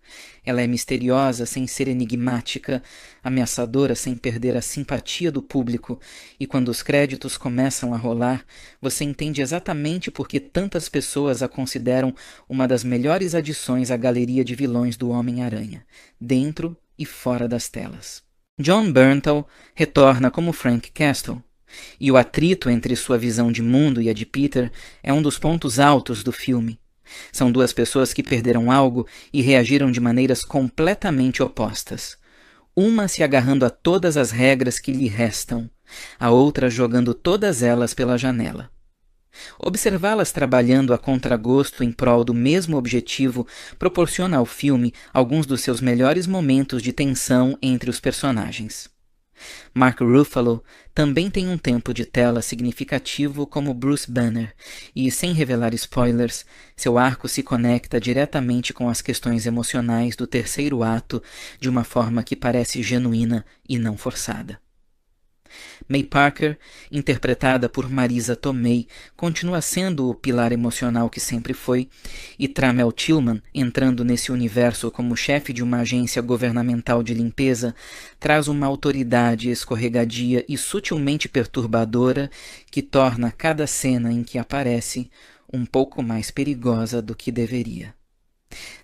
Ela é misteriosa sem ser enigmática, ameaçadora sem perder a simpatia do público, e quando os créditos começam a rolar, você entende exatamente por que tantas pessoas a consideram uma das melhores adições à galeria de vilões do Homem-Aranha, dentro e fora das telas. Jon Bernthal retorna como Frank Castle, e o atrito entre sua visão de mundo e a de Peter é um dos pontos altos do filme. São duas pessoas que perderam algo e reagiram de maneiras completamente opostas. Uma se agarrando a todas as regras que lhe restam, a outra jogando todas elas pela janela. Observá-las trabalhando a contragosto em prol do mesmo objetivo proporciona ao filme alguns dos seus melhores momentos de tensão entre os personagens. Mark Ruffalo também tem um tempo de tela significativo como Bruce Banner, e, sem revelar spoilers, seu arco se conecta diretamente com as questões emocionais do terceiro ato de uma forma que parece genuína e não forçada. May Parker, interpretada por Marisa Tomei, continua sendo o pilar emocional que sempre foi, e Tramel Tillman, entrando nesse universo como chefe de uma agência governamental de limpeza, traz uma autoridade escorregadia e sutilmente perturbadora que torna cada cena em que aparece um pouco mais perigosa do que deveria.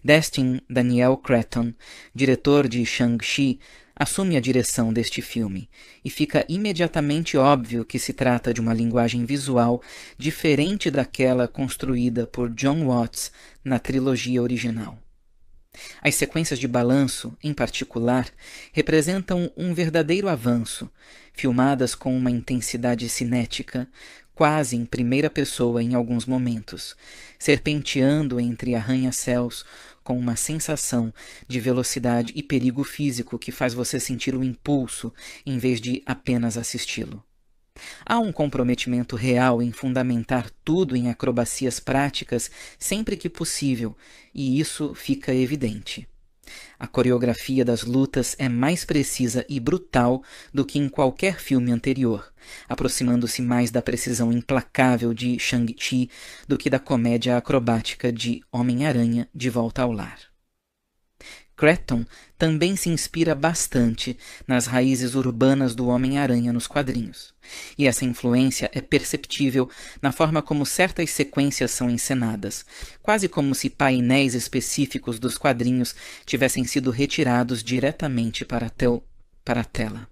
Destin Daniel Cretton, diretor de Shang-Chi, assume a direção deste filme, e fica imediatamente óbvio que se trata de uma linguagem visual diferente daquela construída por John Watts na trilogia original. As sequências de balanço, em particular, representam um verdadeiro avanço, filmadas com uma intensidade cinética, quase em primeira pessoa em alguns momentos, serpenteando entre arranha-céus com uma sensação de velocidade e perigo físico que faz você sentir o impulso em vez de apenas assisti-lo. Há um comprometimento real em fundamentar tudo em acrobacias práticas sempre que possível, e isso fica evidente. A coreografia das lutas é mais precisa e brutal do que em qualquer filme anterior, aproximando-se mais da precisão implacável de Shang-Chi do que da comédia acrobática de Homem-Aranha de Volta ao Lar. Cretton também se inspira bastante nas raízes urbanas do Homem-Aranha nos quadrinhos, e essa influência é perceptível na forma como certas sequências são encenadas, quase como se painéis específicos dos quadrinhos tivessem sido retirados diretamente para a tela.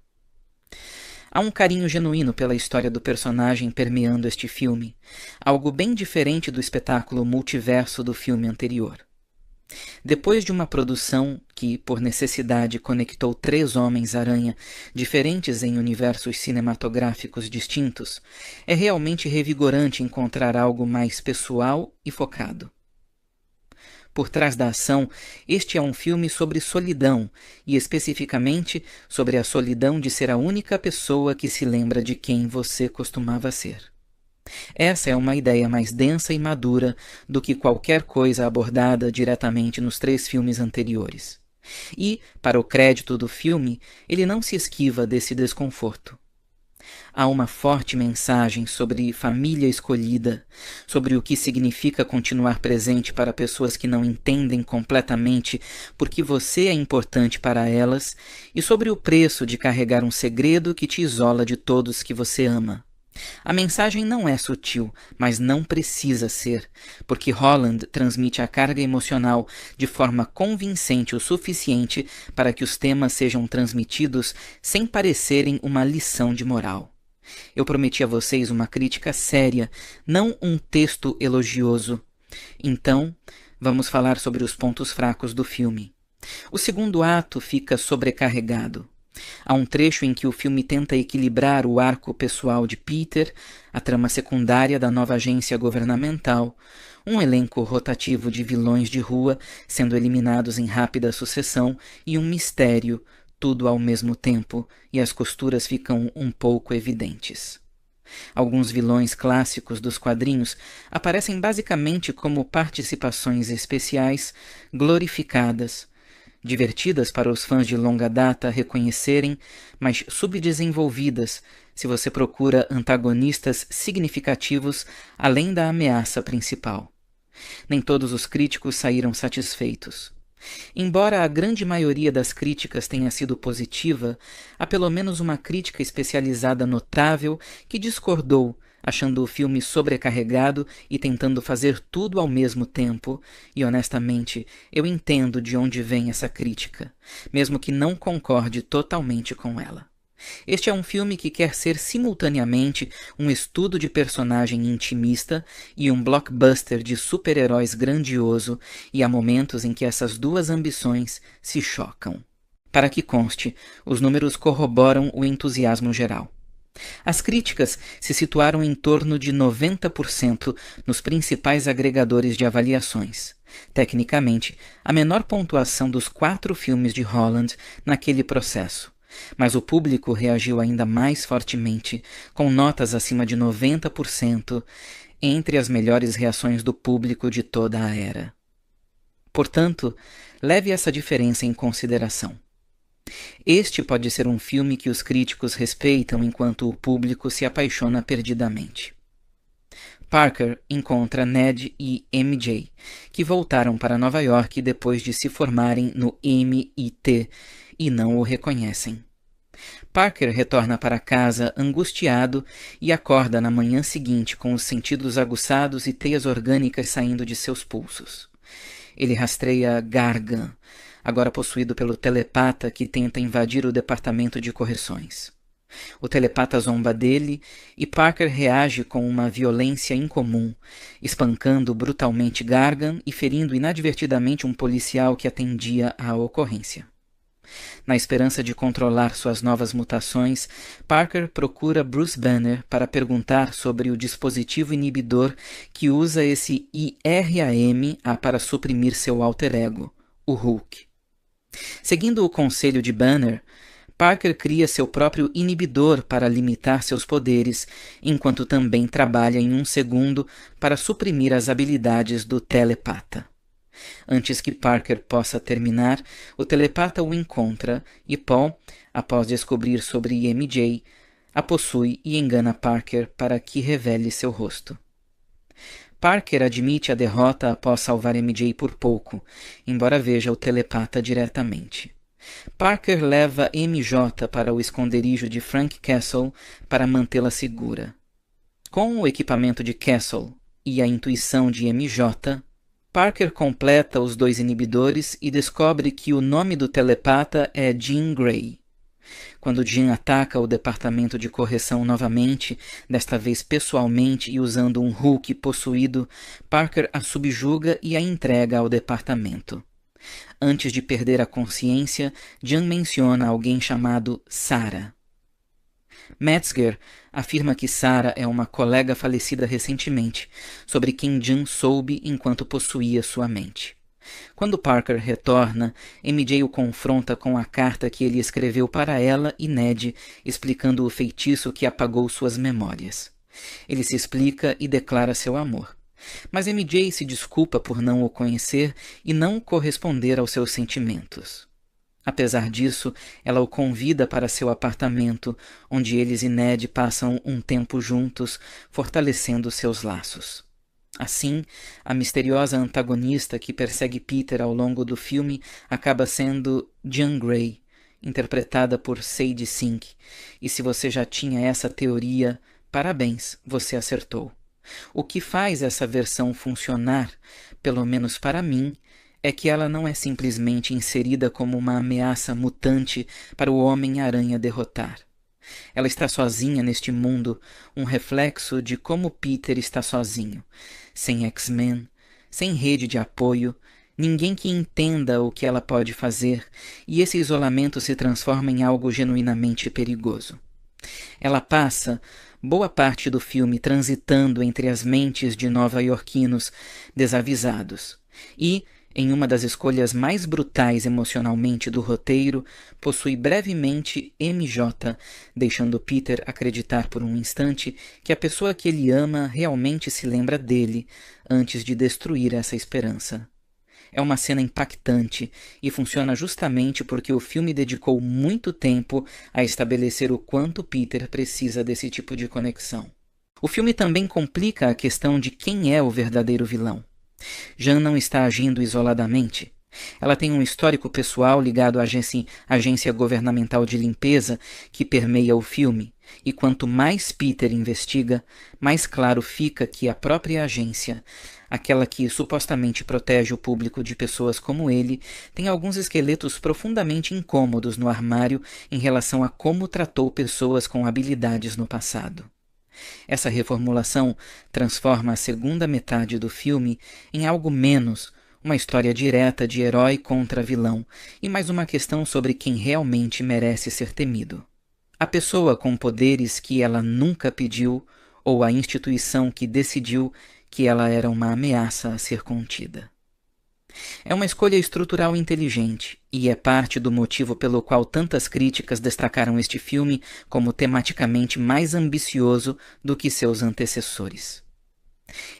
Há um carinho genuíno pela história do personagem permeando este filme, algo bem diferente do espetáculo multiverso do filme anterior. Depois de uma produção que, por necessidade, conectou 3 Homens-Aranha diferentes em universos cinematográficos distintos, é realmente revigorante encontrar algo mais pessoal e focado. Por trás da ação, este é um filme sobre solidão, e especificamente sobre a solidão de ser a única pessoa que se lembra de quem você costumava ser. Essa é uma ideia mais densa e madura do que qualquer coisa abordada diretamente nos 3 filmes anteriores. E, para o crédito do filme, ele não se esquiva desse desconforto. Há uma forte mensagem sobre família escolhida, sobre o que significa continuar presente para pessoas que não entendem completamente por que você é importante para elas e sobre o preço de carregar um segredo que te isola de todos que você ama. A mensagem não é sutil, mas não precisa ser, porque Holland transmite a carga emocional de forma convincente o suficiente para que os temas sejam transmitidos sem parecerem uma lição de moral. Eu prometi a vocês uma crítica séria, não um texto elogioso. Então, vamos falar sobre os pontos fracos do filme. O segundo ato fica sobrecarregado. Há um trecho em que o filme tenta equilibrar o arco pessoal de Peter, a trama secundária da nova agência governamental, um elenco rotativo de vilões de rua sendo eliminados em rápida sucessão e um mistério, tudo ao mesmo tempo, e as costuras ficam um pouco evidentes. Alguns vilões clássicos dos quadrinhos aparecem basicamente como participações especiais glorificadas, divertidas para os fãs de longa data reconhecerem, mas subdesenvolvidas se você procura antagonistas significativos além da ameaça principal. Nem todos os críticos saíram satisfeitos. Embora a grande maioria das críticas tenha sido positiva, há pelo menos uma crítica especializada notável que discordou, achando o filme sobrecarregado e tentando fazer tudo ao mesmo tempo, e honestamente, eu entendo de onde vem essa crítica, mesmo que não concorde totalmente com ela. Este é um filme que quer ser simultaneamente um estudo de personagem intimista e um blockbuster de super-heróis grandioso, e há momentos em que essas duas ambições se chocam. Para que conste, os números corroboram o entusiasmo geral. As críticas se situaram em torno de 90% nos principais agregadores de avaliações. Tecnicamente, a menor pontuação dos 4 filmes de Holland naquele processo. Mas o público reagiu ainda mais fortemente, com notas acima de 90%, entre as melhores reações do público de toda a era. Portanto, leve essa diferença em consideração. Este pode ser um filme que os críticos respeitam enquanto o público se apaixona perdidamente. Parker encontra Ned e MJ, que voltaram para Nova York depois de se formarem no MIT e não o reconhecem. Parker retorna para casa angustiado e acorda na manhã seguinte com os sentidos aguçados e teias orgânicas saindo de seus pulsos. Ele rastreia Gargan, agora possuído pelo telepata que tenta invadir o departamento de correções. O telepata zomba dele e Parker reage com uma violência incomum, espancando brutalmente Gargan e ferindo inadvertidamente um policial que atendia à ocorrência. Na esperança de controlar suas novas mutações, Parker procura Bruce Banner para perguntar sobre o dispositivo inibidor que usa esse IRAM para suprimir seu alter ego, o Hulk. Seguindo o conselho de Banner, Parker cria seu próprio inibidor para limitar seus poderes, enquanto também trabalha em um segundo para suprimir as habilidades do telepata. Antes que Parker possa terminar, o telepata o encontra e Paul, após descobrir sobre MJ, a possui e engana Parker para que revele seu rosto. Parker admite a derrota após salvar MJ por pouco, embora veja o telepata diretamente. Parker leva MJ para o esconderijo de Frank Castle para mantê-la segura. Com o equipamento de Castle e a intuição de MJ, Parker completa os 2 inibidores e descobre que o nome do telepata é Jean Grey. Quando Jean ataca o departamento de correção novamente, desta vez pessoalmente e usando um Hulk possuído, Parker a subjuga e a entrega ao departamento. Antes de perder a consciência, Jean menciona alguém chamado Sarah. Metzger afirma que Sarah é uma colega falecida recentemente, sobre quem Jean soube enquanto possuía sua mente. Quando Parker retorna, MJ o confronta com a carta que ele escreveu para ela e Ned, explicando o feitiço que apagou suas memórias. Ele se explica e declara seu amor. Mas MJ se desculpa por não o conhecer e não corresponder aos seus sentimentos. Apesar disso, ela o convida para seu apartamento, onde eles e Ned passam um tempo juntos, fortalecendo seus laços. Assim, a misteriosa antagonista que persegue Peter ao longo do filme acaba sendo Jean Grey, interpretada por Sadie Sink. E se você já tinha essa teoria, parabéns, você acertou. O que faz essa versão funcionar, pelo menos para mim, é que ela não é simplesmente inserida como uma ameaça mutante para o Homem-Aranha derrotar. Ela está sozinha neste mundo, um reflexo de como Peter está sozinho, sem X-Men, sem rede de apoio, ninguém que entenda o que ela pode fazer, e esse isolamento se transforma em algo genuinamente perigoso. Ela passa boa parte do filme transitando entre as mentes de nova-iorquinos desavisados e, em uma das escolhas mais brutais emocionalmente do roteiro, possui brevemente MJ, deixando Peter acreditar por um instante que a pessoa que ele ama realmente se lembra dele, antes de destruir essa esperança. É uma cena impactante e funciona justamente porque o filme dedicou muito tempo a estabelecer o quanto Peter precisa desse tipo de conexão. O filme também complica a questão de quem é o verdadeiro vilão. Jean não está agindo isoladamente. Ela tem um histórico pessoal ligado à agência governamental de limpeza que permeia o filme, e quanto mais Peter investiga, mais claro fica que a própria agência, aquela que supostamente protege o público de pessoas como ele, tem alguns esqueletos profundamente incômodos no armário em relação a como tratou pessoas com habilidades no passado. Essa reformulação transforma a segunda metade do filme em algo menos uma história direta de herói contra vilão e mais uma questão sobre quem realmente merece ser temido. A pessoa com poderes que ela nunca pediu ou a instituição que decidiu que ela era uma ameaça a ser contida. É uma escolha estrutural inteligente e é parte do motivo pelo qual tantas críticas destacaram este filme como tematicamente mais ambicioso do que seus antecessores.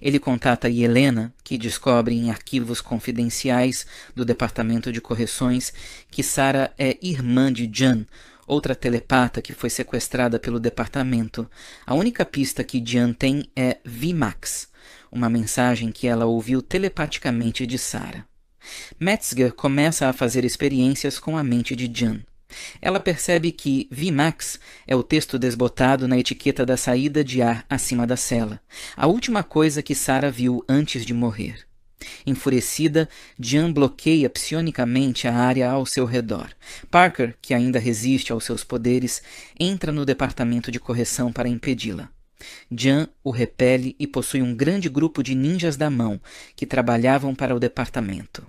Ele contata Helena, que descobre em arquivos confidenciais do Departamento de Correções que Sarah é irmã de Jan, outra telepata que foi sequestrada pelo departamento. A única pista que Jan tem é VMAX, uma mensagem que ela ouviu telepaticamente de Sarah. Metzger começa a fazer experiências com a mente de Jan. Ela percebe que VMAX é o texto desbotado na etiqueta da saída de ar acima da cela, a última coisa que Sarah viu antes de morrer. Enfurecida, Jan bloqueia psionicamente a área ao seu redor. Parker, que ainda resiste aos seus poderes, entra no departamento de correção para impedi-la. Jan o repele e possui um grande grupo de ninjas da mão que trabalhavam para o departamento.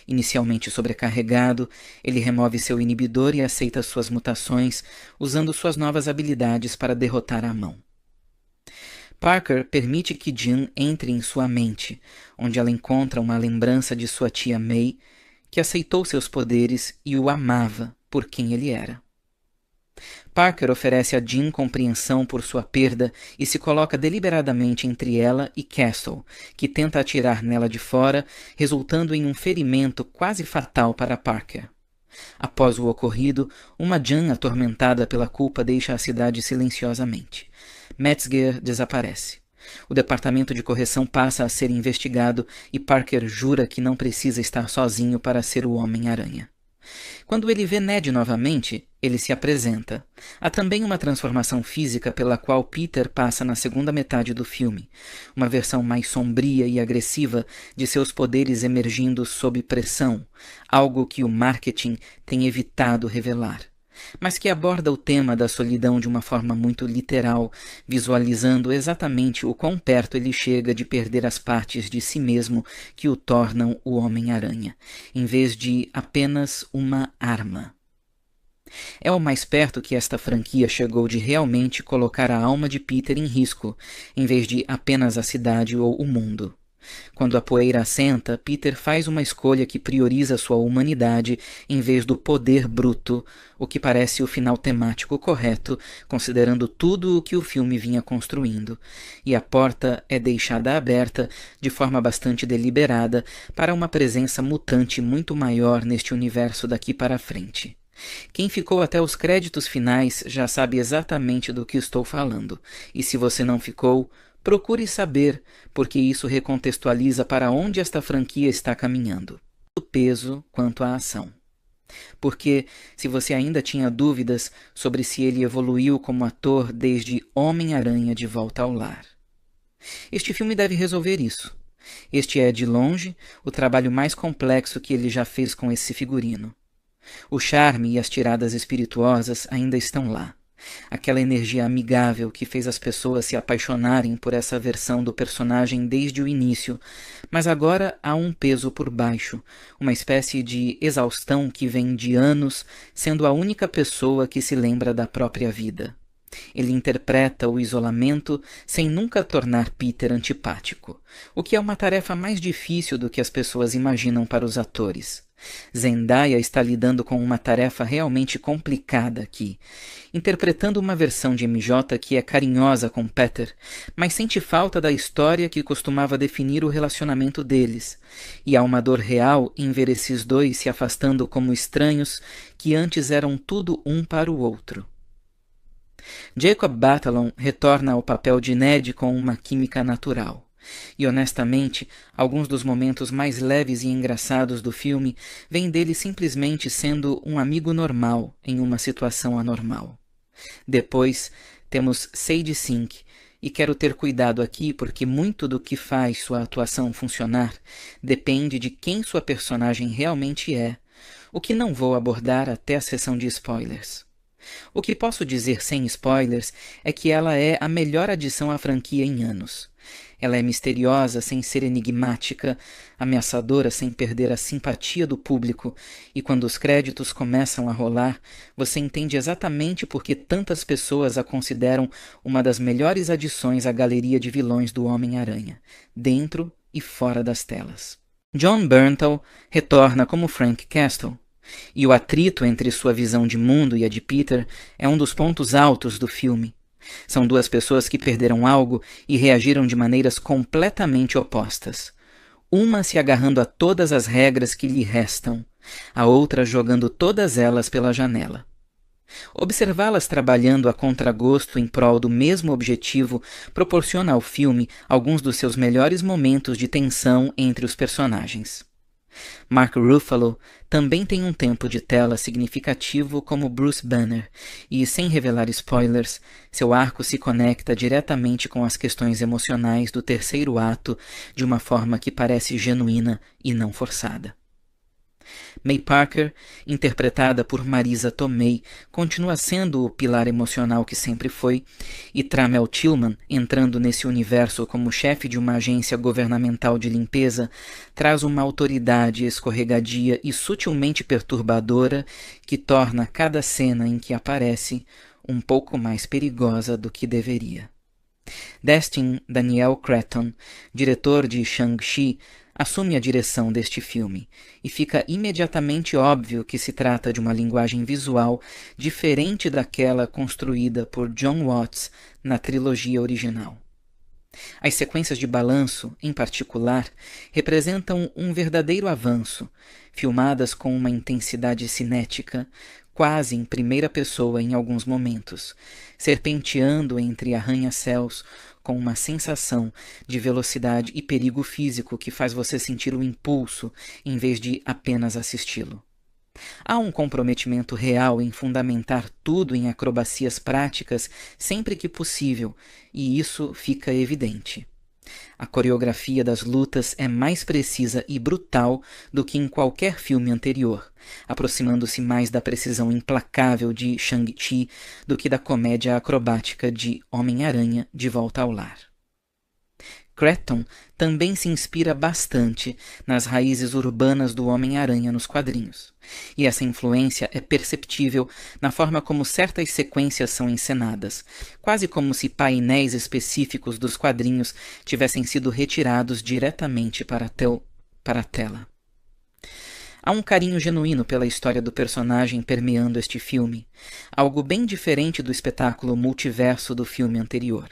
Inicialmente sobrecarregado, ele remove seu inibidor e aceita suas mutações, usando suas novas habilidades para derrotar a mão. Parker permite que Jan entre em sua mente, onde ela encontra uma lembrança de sua tia May, que aceitou seus poderes e o amava por quem ele era. Parker oferece a Jean compreensão por sua perda e se coloca deliberadamente entre ela e Castle, que tenta atirar nela de fora, resultando em um ferimento quase fatal para Parker. Após o ocorrido, uma Jean atormentada pela culpa deixa a cidade silenciosamente. Metzger desaparece. O departamento de correção passa a ser investigado e Parker jura que não precisa estar sozinho para ser o Homem-Aranha. Quando ele vê Ned novamente, ele se apresenta. Há também uma transformação física pela qual Peter passa na segunda metade do filme, uma versão mais sombria e agressiva de seus poderes emergindo sob pressão, algo que o marketing tem evitado revelar, mas que aborda o tema da solidão de uma forma muito literal, visualizando exatamente o quão perto ele chega de perder as partes de si mesmo que o tornam o Homem-Aranha, em vez de apenas uma arma. É o mais perto que esta franquia chegou de realmente colocar a alma de Peter em risco, em vez de apenas a cidade ou o mundo. Quando a poeira assenta, Peter faz uma escolha que prioriza sua humanidade em vez do poder bruto, o que parece o final temático correto, considerando tudo o que o filme vinha construindo, e a porta é deixada aberta, de forma bastante deliberada, para uma presença mutante muito maior neste universo daqui para frente. Quem ficou até os créditos finais já sabe exatamente do que estou falando, e se você não ficou, procure saber, porque isso recontextualiza para onde esta franquia está caminhando, tanto o peso quanto a ação. Porque, se você ainda tinha dúvidas sobre se ele evoluiu como ator desde Homem-Aranha de Volta ao Lar, este filme deve resolver isso. Este é, de longe, o trabalho mais complexo que ele já fez com esse figurino. O charme e as tiradas espirituosas ainda estão lá. Aquela energia amigável que fez as pessoas se apaixonarem por essa versão do personagem desde o início, mas agora há um peso por baixo, uma espécie de exaustão que vem de anos sendo a única pessoa que se lembra da própria vida. Ele interpreta o isolamento sem nunca tornar Peter antipático, o que é uma tarefa mais difícil do que as pessoas imaginam para os atores. Zendaya está lidando com uma tarefa realmente complicada aqui, interpretando uma versão de MJ que é carinhosa com Peter, mas sente falta da história que costumava definir o relacionamento deles, e há uma dor real em ver esses dois se afastando como estranhos que antes eram tudo um para o outro. Jacob Batalon retorna ao papel de Ned com uma química natural. E honestamente, alguns dos momentos mais leves e engraçados do filme vêm dele simplesmente sendo um amigo normal em uma situação anormal. Depois, temos Sadie Sink, e quero ter cuidado aqui porque muito do que faz sua atuação funcionar depende de quem sua personagem realmente é, o que não vou abordar até a sessão de spoilers. O que posso dizer sem spoilers é que ela é a melhor adição à franquia em anos. Ela é misteriosa sem ser enigmática, ameaçadora sem perder a simpatia do público, e quando os créditos começam a rolar, você entende exatamente por que tantas pessoas a consideram uma das melhores adições à galeria de vilões do Homem-Aranha, dentro e fora das telas. Jon Bernthal retorna como Frank Castle, e o atrito entre sua visão de mundo e a de Peter é um dos pontos altos do filme. São duas pessoas que perderam algo e reagiram de maneiras completamente opostas. Uma se agarrando a todas as regras que lhe restam, a outra jogando todas elas pela janela. Observá-las trabalhando a contragosto em prol do mesmo objetivo proporciona ao filme alguns dos seus melhores momentos de tensão entre os personagens. Mark Ruffalo também tem um tempo de tela significativo como Bruce Banner, e, sem revelar spoilers, seu arco se conecta diretamente com as questões emocionais do terceiro ato de uma forma que parece genuína e não forçada. May Parker, interpretada por Marisa Tomei, continua sendo o pilar emocional que sempre foi, e Tramel Tillman, entrando nesse universo como chefe de uma agência governamental de limpeza, traz uma autoridade escorregadia e sutilmente perturbadora que torna cada cena em que aparece um pouco mais perigosa do que deveria. Destin Daniel Cretton, diretor de Shang-Chi, assume a direção deste filme, e fica imediatamente óbvio que se trata de uma linguagem visual diferente daquela construída por John Watts na trilogia original. As sequências de balanço, em particular, representam um verdadeiro avanço, filmadas com uma intensidade cinética, quase em primeira pessoa em alguns momentos, serpenteando entre arranha-céus com uma sensação de velocidade e perigo físico que faz você sentir o impulso em vez de apenas assisti-lo. Há um comprometimento real em fundamentar tudo em acrobacias práticas sempre que possível, e isso fica evidente. A coreografia das lutas é mais precisa e brutal do que em qualquer filme anterior, aproximando-se mais da precisão implacável de Shang-Chi do que da comédia acrobática de Homem-Aranha de Volta ao Lar. Cretton também se inspira bastante nas raízes urbanas do Homem-Aranha nos quadrinhos, e essa influência é perceptível na forma como certas sequências são encenadas, quase como se painéis específicos dos quadrinhos tivessem sido retirados diretamente para a tela. Há um carinho genuíno pela história do personagem permeando este filme, algo bem diferente do espetáculo multiverso do filme anterior.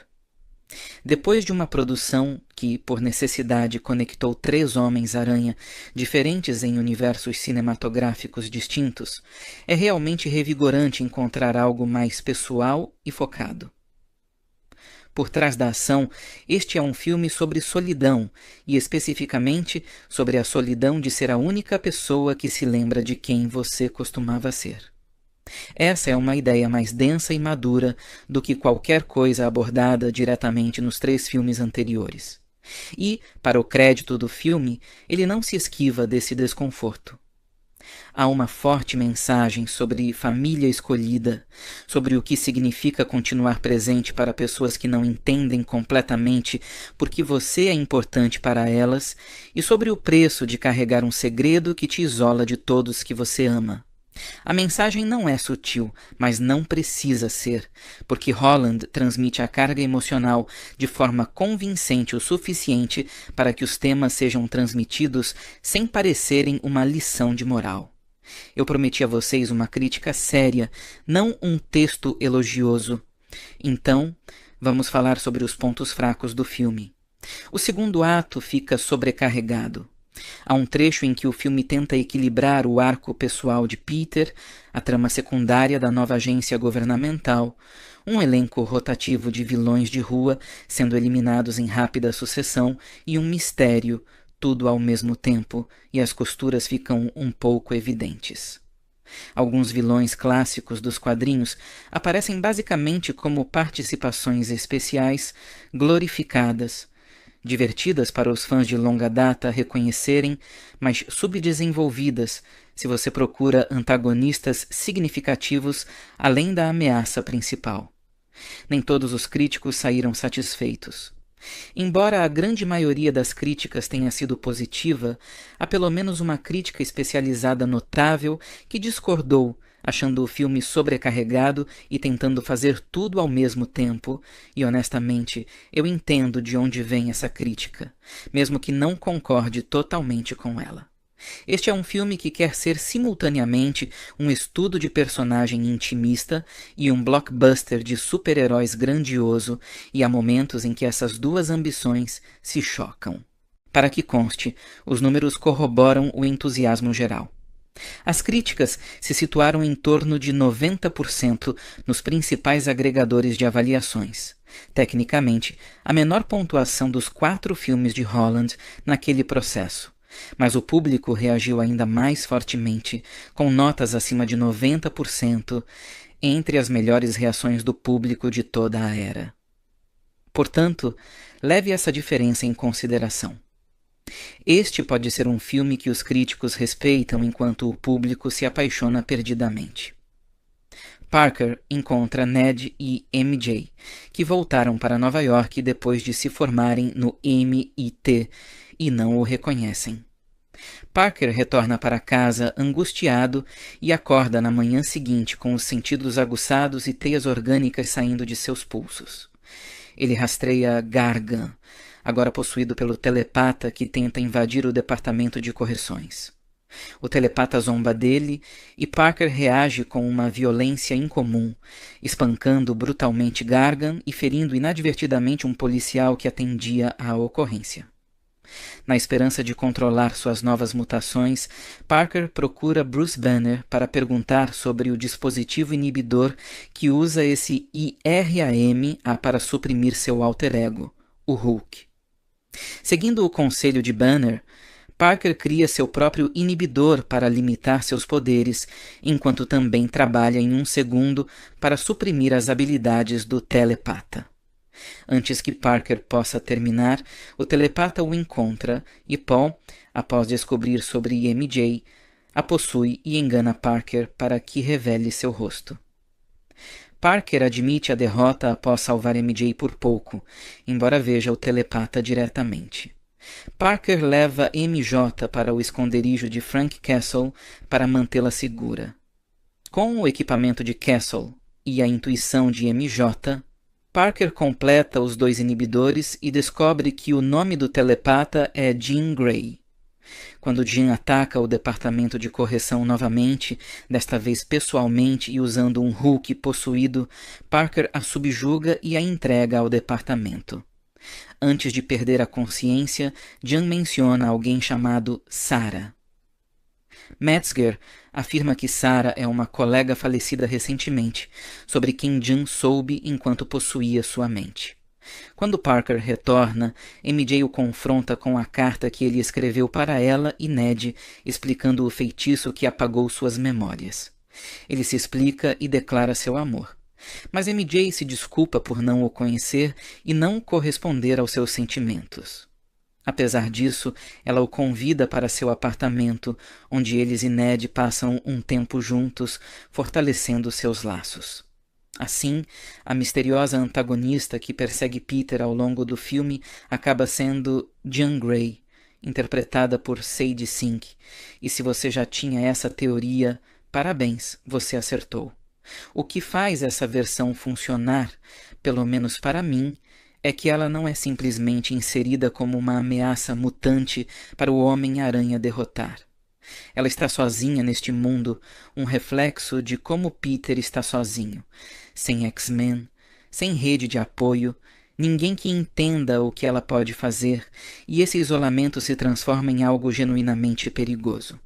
Depois de uma produção que, por necessidade, conectou 3 Homens-Aranha diferentes em universos cinematográficos distintos, é realmente revigorante encontrar algo mais pessoal e focado. Por trás da ação, este é um filme sobre solidão, e especificamente sobre a solidão de ser a única pessoa que se lembra de quem você costumava ser. Essa é uma ideia mais densa e madura do que qualquer coisa abordada diretamente nos 3 filmes anteriores. E, para o crédito do filme, ele não se esquiva desse desconforto. Há uma forte mensagem sobre família escolhida, sobre o que significa continuar presente para pessoas que não entendem completamente por que você é importante para elas e sobre o preço de carregar um segredo que te isola de todos que você ama. A mensagem não é sutil, mas não precisa ser, porque Holland transmite a carga emocional de forma convincente o suficiente para que os temas sejam transmitidos sem parecerem uma lição de moral. Eu prometi a vocês uma crítica séria, não um texto elogioso. Então, vamos falar sobre os pontos fracos do filme. O segundo ato fica sobrecarregado. Há um trecho em que o filme tenta equilibrar o arco pessoal de Peter, a trama secundária da nova agência governamental, um elenco rotativo de vilões de rua sendo eliminados em rápida sucessão e um mistério, tudo ao mesmo tempo, e as costuras ficam um pouco evidentes. Alguns vilões clássicos dos quadrinhos aparecem basicamente como participações especiais glorificadas, divertidas para os fãs de longa data reconhecerem, mas subdesenvolvidas se você procura antagonistas significativos além da ameaça principal. Nem todos os críticos saíram satisfeitos. Embora a grande maioria das críticas tenha sido positiva, há pelo menos uma crítica especializada notável que discordou, achando o filme sobrecarregado e tentando fazer tudo ao mesmo tempo, e honestamente, eu entendo de onde vem essa crítica, mesmo que não concorde totalmente com ela. Este é um filme que quer ser simultaneamente um estudo de personagem intimista e um blockbuster de super-heróis grandioso, e há momentos em que essas duas ambições se chocam. Para que conste, os números corroboram o entusiasmo geral. As críticas se situaram em torno de 90% nos principais agregadores de avaliações. Tecnicamente, a menor pontuação dos 4 filmes de Holland naquele processo. Mas o público reagiu ainda mais fortemente, com notas acima de 90%, entre as melhores reações do público de toda a era. Portanto, leve essa diferença em consideração. Este pode ser um filme que os críticos respeitam enquanto o público se apaixona perdidamente. Parker encontra Ned e MJ, que voltaram para Nova York depois de se formarem no MIT e não o reconhecem. Parker retorna para casa angustiado e acorda na manhã seguinte com os sentidos aguçados e teias orgânicas saindo de seus pulsos. Ele rastreia Gargan, agora possuído pelo telepata que tenta invadir o departamento de correções. O telepata zomba dele e Parker reage com uma violência incomum, espancando brutalmente Gargan e ferindo inadvertidamente um policial que atendia à ocorrência. Na esperança de controlar suas novas mutações, Parker procura Bruce Banner para perguntar sobre o dispositivo inibidor que usa esse IRAM para suprimir seu alter ego, o Hulk. Seguindo o conselho de Banner, Parker cria seu próprio inibidor para limitar seus poderes, enquanto também trabalha em um segundo para suprimir as habilidades do telepata. Antes que Parker possa terminar, o telepata o encontra e Paul, após descobrir sobre MJ, a possui e engana Parker para que revele seu rosto. Parker admite a derrota após salvar MJ por pouco, embora veja o telepata diretamente. Parker leva MJ para o esconderijo de Frank Castle para mantê-la segura. Com o equipamento de Castle e a intuição de MJ, Parker completa os 2 inibidores e descobre que o nome do telepata é Jean Grey. Quando Jean ataca o departamento de correção novamente, desta vez pessoalmente e usando um Hulk possuído, Parker a subjuga e a entrega ao departamento. Antes de perder a consciência, Jean menciona alguém chamado Sarah. Metzger afirma que Sarah é uma colega falecida recentemente, sobre quem Jean soube enquanto possuía sua mente. Quando Parker retorna, MJ o confronta com a carta que ele escreveu para ela e Ned, explicando o feitiço que apagou suas memórias. Ele se explica e declara seu amor. Mas MJ se desculpa por não o conhecer e não corresponder aos seus sentimentos. Apesar disso, ela o convida para seu apartamento, onde eles e Ned passam um tempo juntos, fortalecendo seus laços. Assim, a misteriosa antagonista que persegue Peter ao longo do filme acaba sendo Jean Grey, interpretada por Sadie Sink. E se você já tinha essa teoria, parabéns, você acertou. O que faz essa versão funcionar, pelo menos para mim, é que ela não é simplesmente inserida como uma ameaça mutante para o Homem-Aranha derrotar. Ela está sozinha neste mundo, um reflexo de como Peter está sozinho, sem X-Men, sem rede de apoio, ninguém que entenda o que ela pode fazer, e esse isolamento se transforma em algo genuinamente perigoso.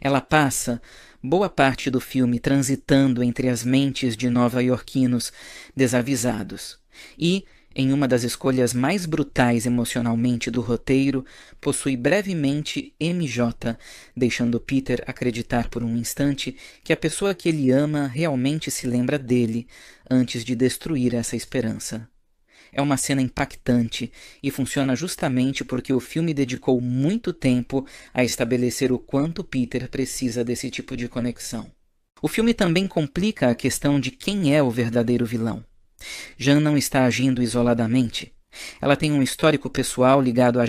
Ela passa boa parte do filme transitando entre as mentes de nova-iorquinos desavisados, e, em uma das escolhas mais brutais emocionalmente do roteiro, possui brevemente MJ, deixando Peter acreditar por um instante que a pessoa que ele ama realmente se lembra dele, antes de destruir essa esperança. É uma cena impactante e funciona justamente porque o filme dedicou muito tempo a estabelecer o quanto Peter precisa desse tipo de conexão. O filme também complica a questão de quem é o verdadeiro vilão. Jean não está agindo isoladamente. Ela tem um histórico pessoal ligado à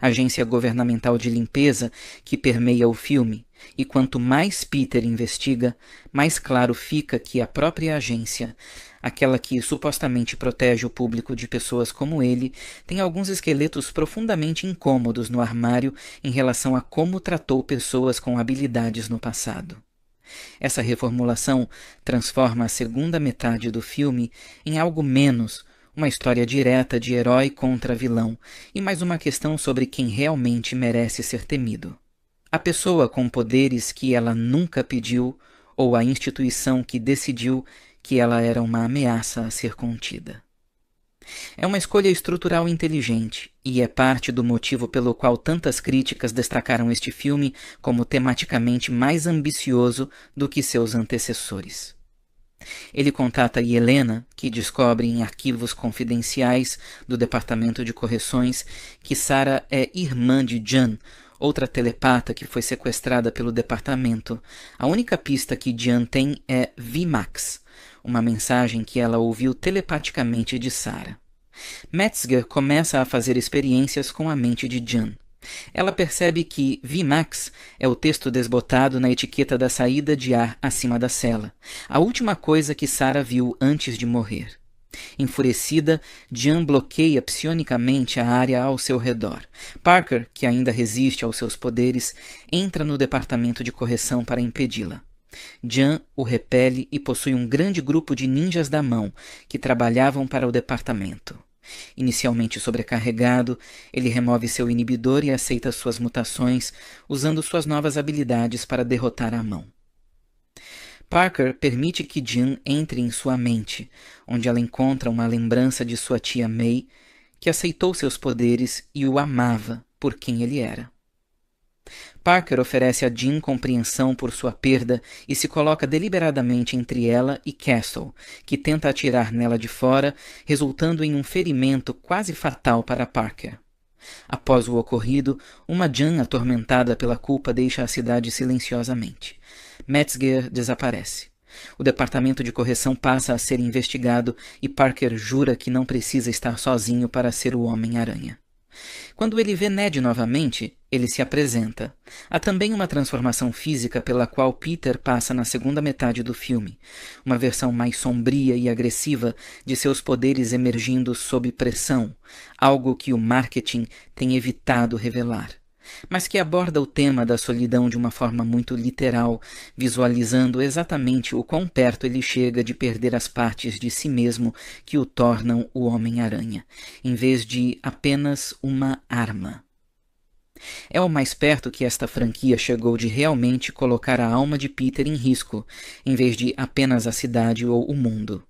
agência governamental de limpeza que permeia o filme, e quanto mais Peter investiga, mais claro fica que a própria agência, aquela que supostamente protege o público de pessoas como ele, tem alguns esqueletos profundamente incômodos no armário em relação a como tratou pessoas com habilidades no passado. Essa reformulação transforma a segunda metade do filme em algo menos uma história direta de herói contra vilão e mais uma questão sobre quem realmente merece ser temido. A pessoa com poderes que ela nunca pediu ou a instituição que decidiu que ela era uma ameaça a ser contida. É uma escolha estrutural inteligente e é parte do motivo pelo qual tantas críticas destacaram este filme como tematicamente mais ambicioso do que seus antecessores. Ele contata Helena, que descobre em arquivos confidenciais do Departamento de Correções que Sarah é irmã de Jan, outra telepata que foi sequestrada pelo departamento. A única pista que Jan tem é VMAX, uma mensagem que ela ouviu telepaticamente de Sarah. Metzger começa a fazer experiências com a mente de Jan. Ela percebe que VMAX é o texto desbotado na etiqueta da saída de ar acima da cela, a última coisa que Sarah viu antes de morrer. Enfurecida, Jan bloqueia psionicamente a área ao seu redor. Parker, que ainda resiste aos seus poderes, entra no departamento de correção para impedi-la. Jan o repele e possui um grande grupo de ninjas da mão que trabalhavam para o departamento. Inicialmente sobrecarregado, ele remove seu inibidor e aceita suas mutações, usando suas novas habilidades para derrotar a mão. Parker permite que Jan entre em sua mente, onde ela encontra uma lembrança de sua tia May, que aceitou seus poderes e o amava por quem ele era. Parker oferece a Jean compreensão por sua perda e se coloca deliberadamente entre ela e Castle, que tenta atirar nela de fora, resultando em um ferimento quase fatal para Parker. Após o ocorrido, uma Jean atormentada pela culpa deixa a cidade silenciosamente. Metzger desaparece. O departamento de correção passa a ser investigado e Parker jura que não precisa estar sozinho para ser o Homem-Aranha. Quando ele vê Ned novamente, ele se apresenta. Há também uma transformação física pela qual Peter passa na segunda metade do filme, uma versão mais sombria e agressiva de seus poderes emergindo sob pressão, algo que o marketing tem evitado revelar, mas que aborda o tema da solidão de uma forma muito literal, visualizando exatamente o quão perto ele chega de perder as partes de si mesmo que o tornam o Homem-Aranha, em vez de apenas uma arma. É o mais perto que esta franquia chegou de realmente colocar a alma de Peter em risco, em vez de apenas a cidade ou o mundo.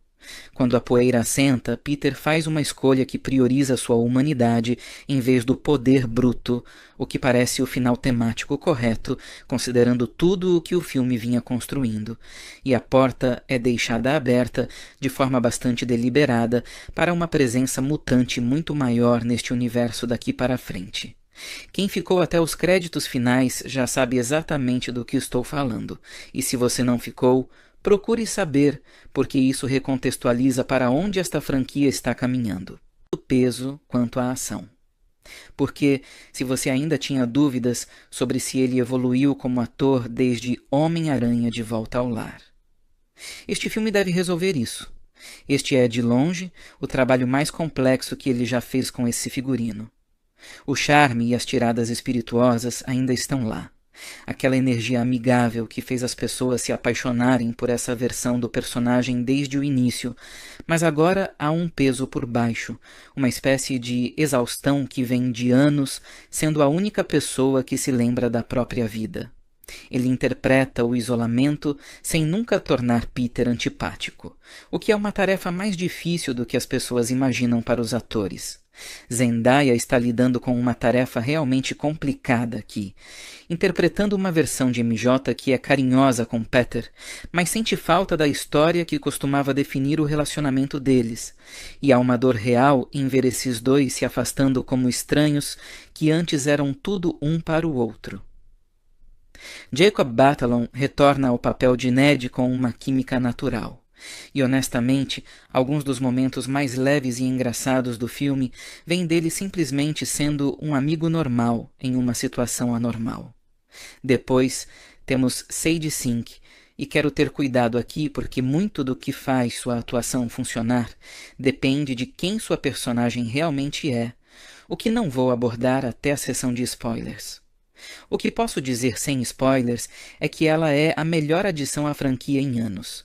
Quando a poeira assenta, Peter faz uma escolha que prioriza sua humanidade em vez do poder bruto, o que parece o final temático correto, considerando tudo o que o filme vinha construindo, e a porta é deixada aberta, de forma bastante deliberada, para uma presença mutante muito maior neste universo daqui para frente. Quem ficou até os créditos finais já sabe exatamente do que estou falando, e se você não ficou, procure saber, porque isso recontextualiza para onde esta franquia está caminhando, tanto o peso quanto a ação. Porque, se você ainda tinha dúvidas sobre se ele evoluiu como ator desde Homem-Aranha de Volta ao Lar, este filme deve resolver isso. Este é, de longe, o trabalho mais complexo que ele já fez com esse figurino. O charme e as tiradas espirituosas ainda estão lá. Aquela energia amigável que fez as pessoas se apaixonarem por essa versão do personagem desde o início, mas agora há um peso por baixo, uma espécie de exaustão que vem de anos sendo a única pessoa que se lembra da própria vida. Ele interpreta o isolamento sem nunca tornar Peter antipático, o que é uma tarefa mais difícil do que as pessoas imaginam para os atores. Zendaya está lidando com uma tarefa realmente complicada aqui, interpretando uma versão de MJ que é carinhosa com Peter, mas sente falta da história que costumava definir o relacionamento deles, e há uma dor real em ver esses dois se afastando como estranhos que antes eram tudo um para o outro. Jacob Batalon retorna ao papel de Ned com uma química natural. E honestamente, alguns dos momentos mais leves e engraçados do filme vêm dele simplesmente sendo um amigo normal em uma situação anormal. Depois, temos Sadie Sink, e quero ter cuidado aqui porque muito do que faz sua atuação funcionar depende de quem sua personagem realmente é, o que não vou abordar até a sessão de spoilers. O que posso dizer sem spoilers é que ela é a melhor adição à franquia em anos.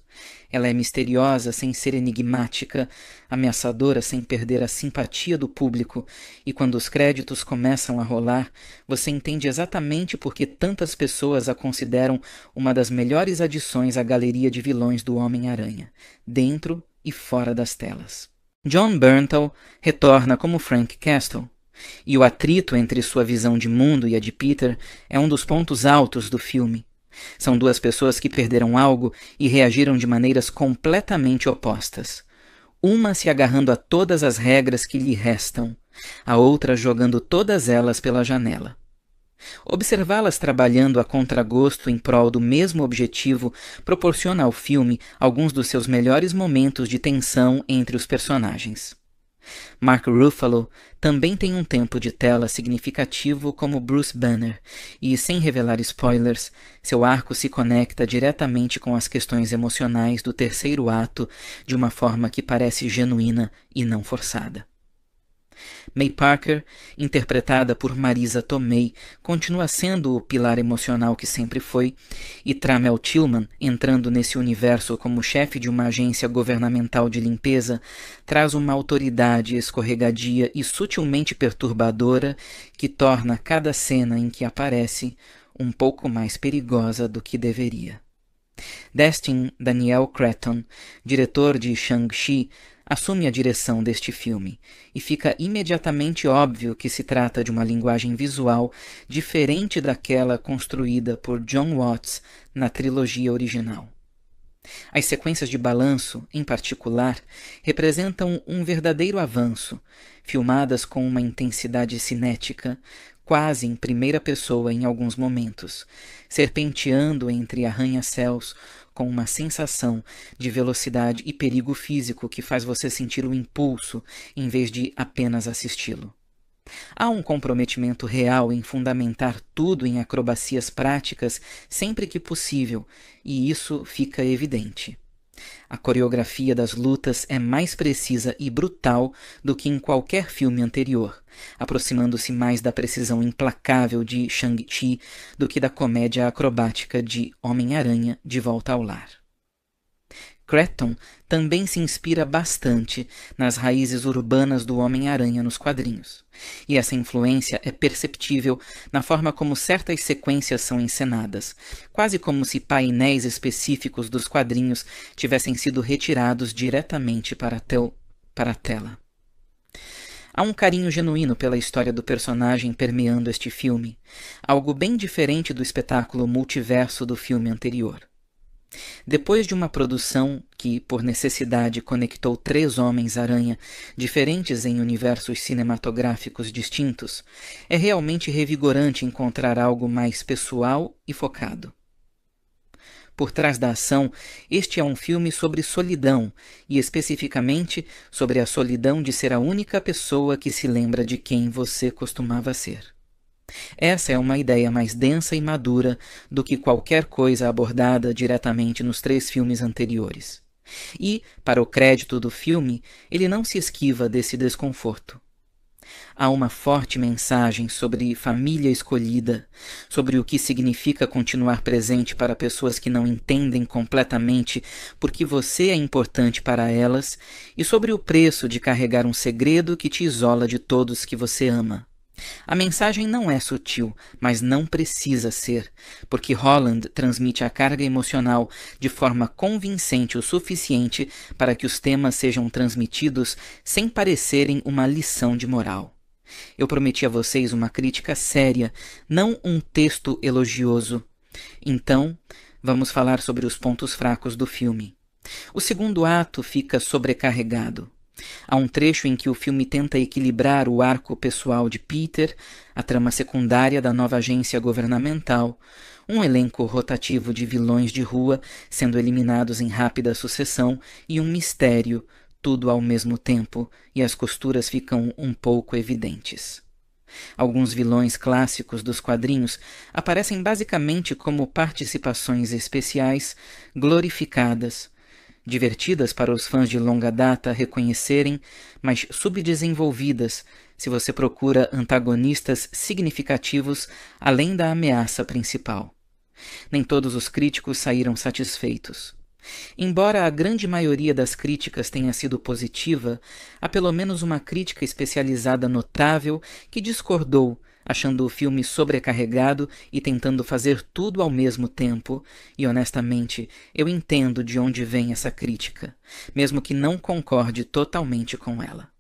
Ela é misteriosa sem ser enigmática, ameaçadora sem perder a simpatia do público, e quando os créditos começam a rolar, você entende exatamente por que tantas pessoas a consideram uma das melhores adições à galeria de vilões do Homem-Aranha, dentro e fora das telas. Jon Bernthal retorna como Frank Castle, e o atrito entre sua visão de mundo e a de Peter é um dos pontos altos do filme. São duas pessoas que perderam algo e reagiram de maneiras completamente opostas. Uma se agarrando a todas as regras que lhe restam, a outra jogando todas elas pela janela. Observá-las trabalhando a contragosto em prol do mesmo objetivo proporciona ao filme alguns dos seus melhores momentos de tensão entre os personagens. Mark Ruffalo também tem um tempo de tela significativo como Bruce Banner, e, sem revelar spoilers, seu arco se conecta diretamente com as questões emocionais do terceiro ato de uma forma que parece genuína e não forçada. May Parker, interpretada por Marisa Tomei, continua sendo o pilar emocional que sempre foi, e Tramel Tillman, entrando nesse universo como chefe de uma agência governamental de limpeza, traz uma autoridade escorregadia e sutilmente perturbadora que torna cada cena em que aparece um pouco mais perigosa do que deveria. Destin Daniel Cretton, diretor de Shang-Chi, assume a direção deste filme, e fica imediatamente óbvio que se trata de uma linguagem visual diferente daquela construída por John Watts na trilogia original. As sequências de balanço, em particular, representam um verdadeiro avanço, filmadas com uma intensidade cinética, quase em primeira pessoa em alguns momentos, serpenteando entre arranha-céus, com uma sensação de velocidade e perigo físico que faz você sentir o impulso em vez de apenas assisti-lo. Há um comprometimento real em fundamentar tudo em acrobacias práticas sempre que possível, e isso fica evidente. A coreografia das lutas é mais precisa e brutal do que em qualquer filme anterior, aproximando-se mais da precisão implacável de Shang-Chi do que da comédia acrobática de Homem-Aranha de Volta ao Lar. Cretton também se inspira bastante nas raízes urbanas do Homem-Aranha nos quadrinhos, e essa influência é perceptível na forma como certas sequências são encenadas, quase como se painéis específicos dos quadrinhos tivessem sido retirados diretamente para a tela. Há um carinho genuíno pela história do personagem permeando este filme, algo bem diferente do espetáculo multiverso do filme anterior. Depois de uma produção que, por necessidade, conectou 3 Homens-Aranha diferentes em universos cinematográficos distintos, é realmente revigorante encontrar algo mais pessoal e focado. Por trás da ação, este é um filme sobre solidão, e especificamente sobre a solidão de ser a única pessoa que se lembra de quem você costumava ser. Essa é uma ideia mais densa e madura do que qualquer coisa abordada diretamente nos 3 filmes anteriores. E, para o crédito do filme, ele não se esquiva desse desconforto. Há uma forte mensagem sobre família escolhida, sobre o que significa continuar presente para pessoas que não entendem completamente por que você é importante para elas e sobre o preço de carregar um segredo que te isola de todos que você ama. A mensagem não é sutil, mas não precisa ser, porque Holland transmite a carga emocional de forma convincente o suficiente para que os temas sejam transmitidos sem parecerem uma lição de moral. Eu prometi a vocês uma crítica séria, não um texto elogioso. Então, vamos falar sobre os pontos fracos do filme. O segundo ato fica sobrecarregado. Há um trecho em que o filme tenta equilibrar o arco pessoal de Peter, a trama secundária da nova agência governamental, um elenco rotativo de vilões de rua sendo eliminados em rápida sucessão e um mistério, tudo ao mesmo tempo, e as costuras ficam um pouco evidentes. Alguns vilões clássicos dos quadrinhos aparecem basicamente como participações especiais, glorificadas, divertidas para os fãs de longa data reconhecerem, mas subdesenvolvidas se você procura antagonistas significativos além da ameaça principal. Nem todos os críticos saíram satisfeitos. Embora a grande maioria das críticas tenha sido positiva, há pelo menos uma crítica especializada notável que discordou, achando o filme sobrecarregado e tentando fazer tudo ao mesmo tempo, e honestamente, eu entendo de onde vem essa crítica, mesmo que não concorde totalmente com ela.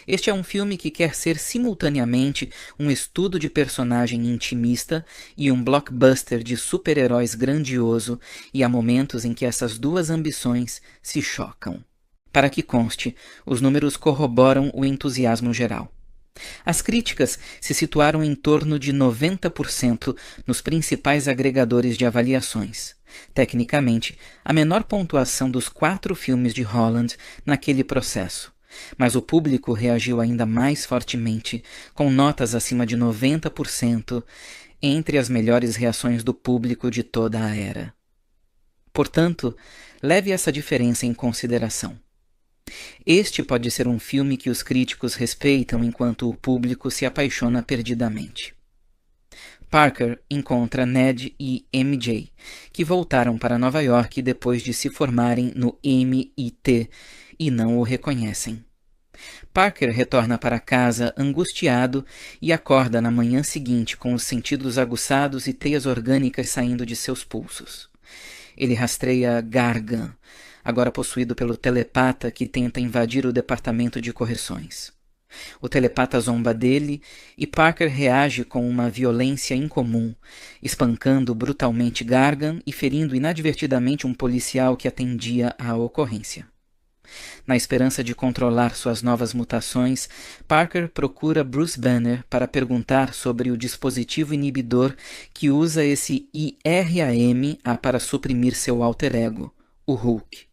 Este é um filme que quer ser simultaneamente um estudo de personagem intimista e um blockbuster de super-heróis grandioso, e há momentos em que essas duas ambições se chocam. Para que conste, os números corroboram o entusiasmo geral. As críticas se situaram em torno de 90% nos principais agregadores de avaliações. Tecnicamente, a menor pontuação dos 4 filmes de Holland naquele processo. Mas o público reagiu ainda mais fortemente, com notas acima de 90%, entre as melhores reações do público de toda a era. Portanto, leve essa diferença em consideração. Este pode ser um filme que os críticos respeitam enquanto o público se apaixona perdidamente. Parker encontra Ned e MJ, que voltaram para Nova York depois de se formarem no MIT e não o reconhecem. Parker retorna para casa angustiado e acorda na manhã seguinte com os sentidos aguçados e teias orgânicas saindo de seus pulsos. Ele rastreia Gargan, agora possuído pelo telepata que tenta invadir o departamento de correções. O telepata zomba dele e Parker reage com uma violência incomum, espancando brutalmente Gargan e ferindo inadvertidamente um policial que atendia à ocorrência. Na esperança de controlar suas novas mutações, Parker procura Bruce Banner para perguntar sobre o dispositivo inibidor que usa esse IRAM para suprimir seu alter ego, o Hulk.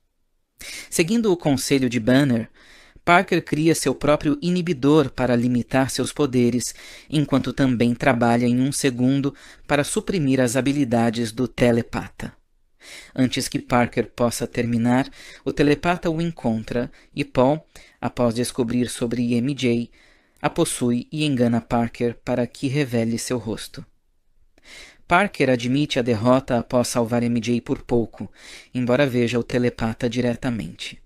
Seguindo o conselho de Banner, Parker cria seu próprio inibidor para limitar seus poderes, enquanto também trabalha em um segundo para suprimir as habilidades do telepata. Antes que Parker possa terminar, o telepata o encontra e Paul, após descobrir sobre MJ, a possui e engana Parker para que revele seu rosto. Parker admite a derrota após salvar MJ por pouco, embora veja o telepata diretamente.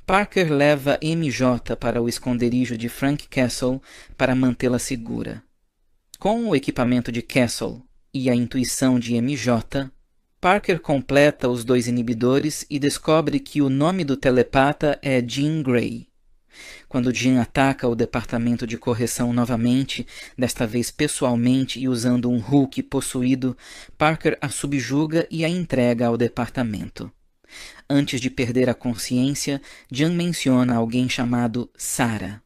Parker leva MJ para o esconderijo de Frank Castle para mantê-la segura. Com o equipamento de Castle e a intuição de MJ, Parker completa os 2 inibidores e descobre que o nome do telepata é Jean Grey. Quando Jean ataca o departamento de correção novamente, desta vez pessoalmente e usando um Hulk possuído, Parker a subjuga e a entrega ao departamento. Antes de perder a consciência, Jean menciona alguém chamado Sarah.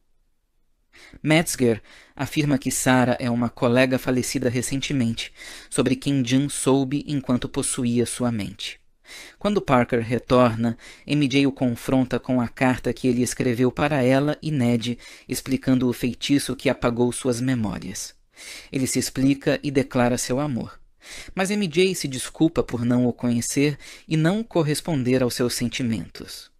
Metzger afirma que Sarah é uma colega falecida recentemente, sobre quem Jean soube enquanto possuía sua mente. Quando Parker retorna, MJ o confronta com a carta que ele escreveu para ela e Ned, explicando o feitiço que apagou suas memórias. Ele se explica e declara seu amor. Mas MJ se desculpa por não o conhecer e não corresponder aos seus sentimentos.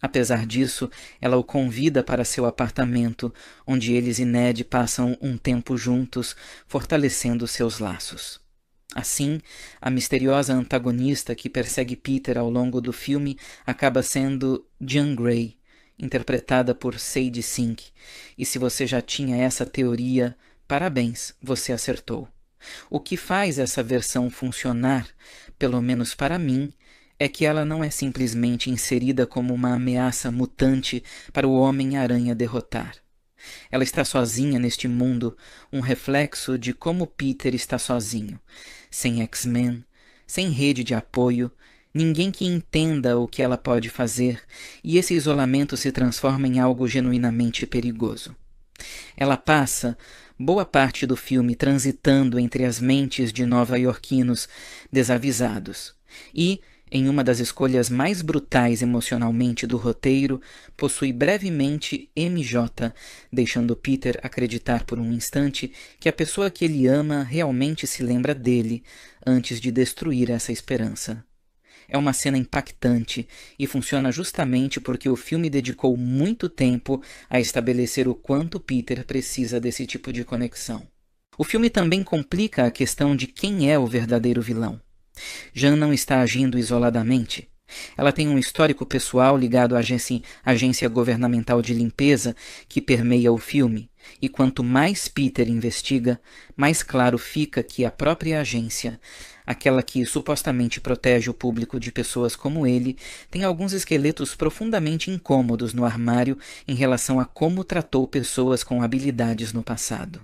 Apesar disso, ela o convida para seu apartamento, onde eles e Ned passam um tempo juntos, fortalecendo seus laços. Assim, a misteriosa antagonista que persegue Peter ao longo do filme acaba sendo Jean Grey, interpretada por Sadie Sink, e se você já tinha essa teoria, parabéns, você acertou. O que faz essa versão funcionar, pelo menos para mim, é que ela não é simplesmente inserida como uma ameaça mutante para o Homem-Aranha derrotar. Ela está sozinha neste mundo, um reflexo de como Peter está sozinho, sem X-Men, sem rede de apoio, ninguém que entenda o que ela pode fazer, e esse isolamento se transforma em algo genuinamente perigoso. Ela passa boa parte do filme transitando entre as mentes de nova-iorquinos desavisados e, em uma das escolhas mais brutais emocionalmente do roteiro, possui brevemente MJ, deixando Peter acreditar por um instante que a pessoa que ele ama realmente se lembra dele antes de destruir essa esperança. É uma cena impactante e funciona justamente porque o filme dedicou muito tempo a estabelecer o quanto Peter precisa desse tipo de conexão. O filme também complica a questão de quem é o verdadeiro vilão. Jean não está agindo isoladamente. Ela tem um histórico pessoal ligado à agência governamental de limpeza que permeia o filme, e quanto mais Peter investiga, mais claro fica que a própria agência, aquela que supostamente protege o público de pessoas como ele, tem alguns esqueletos profundamente incômodos no armário em relação a como tratou pessoas com habilidades no passado.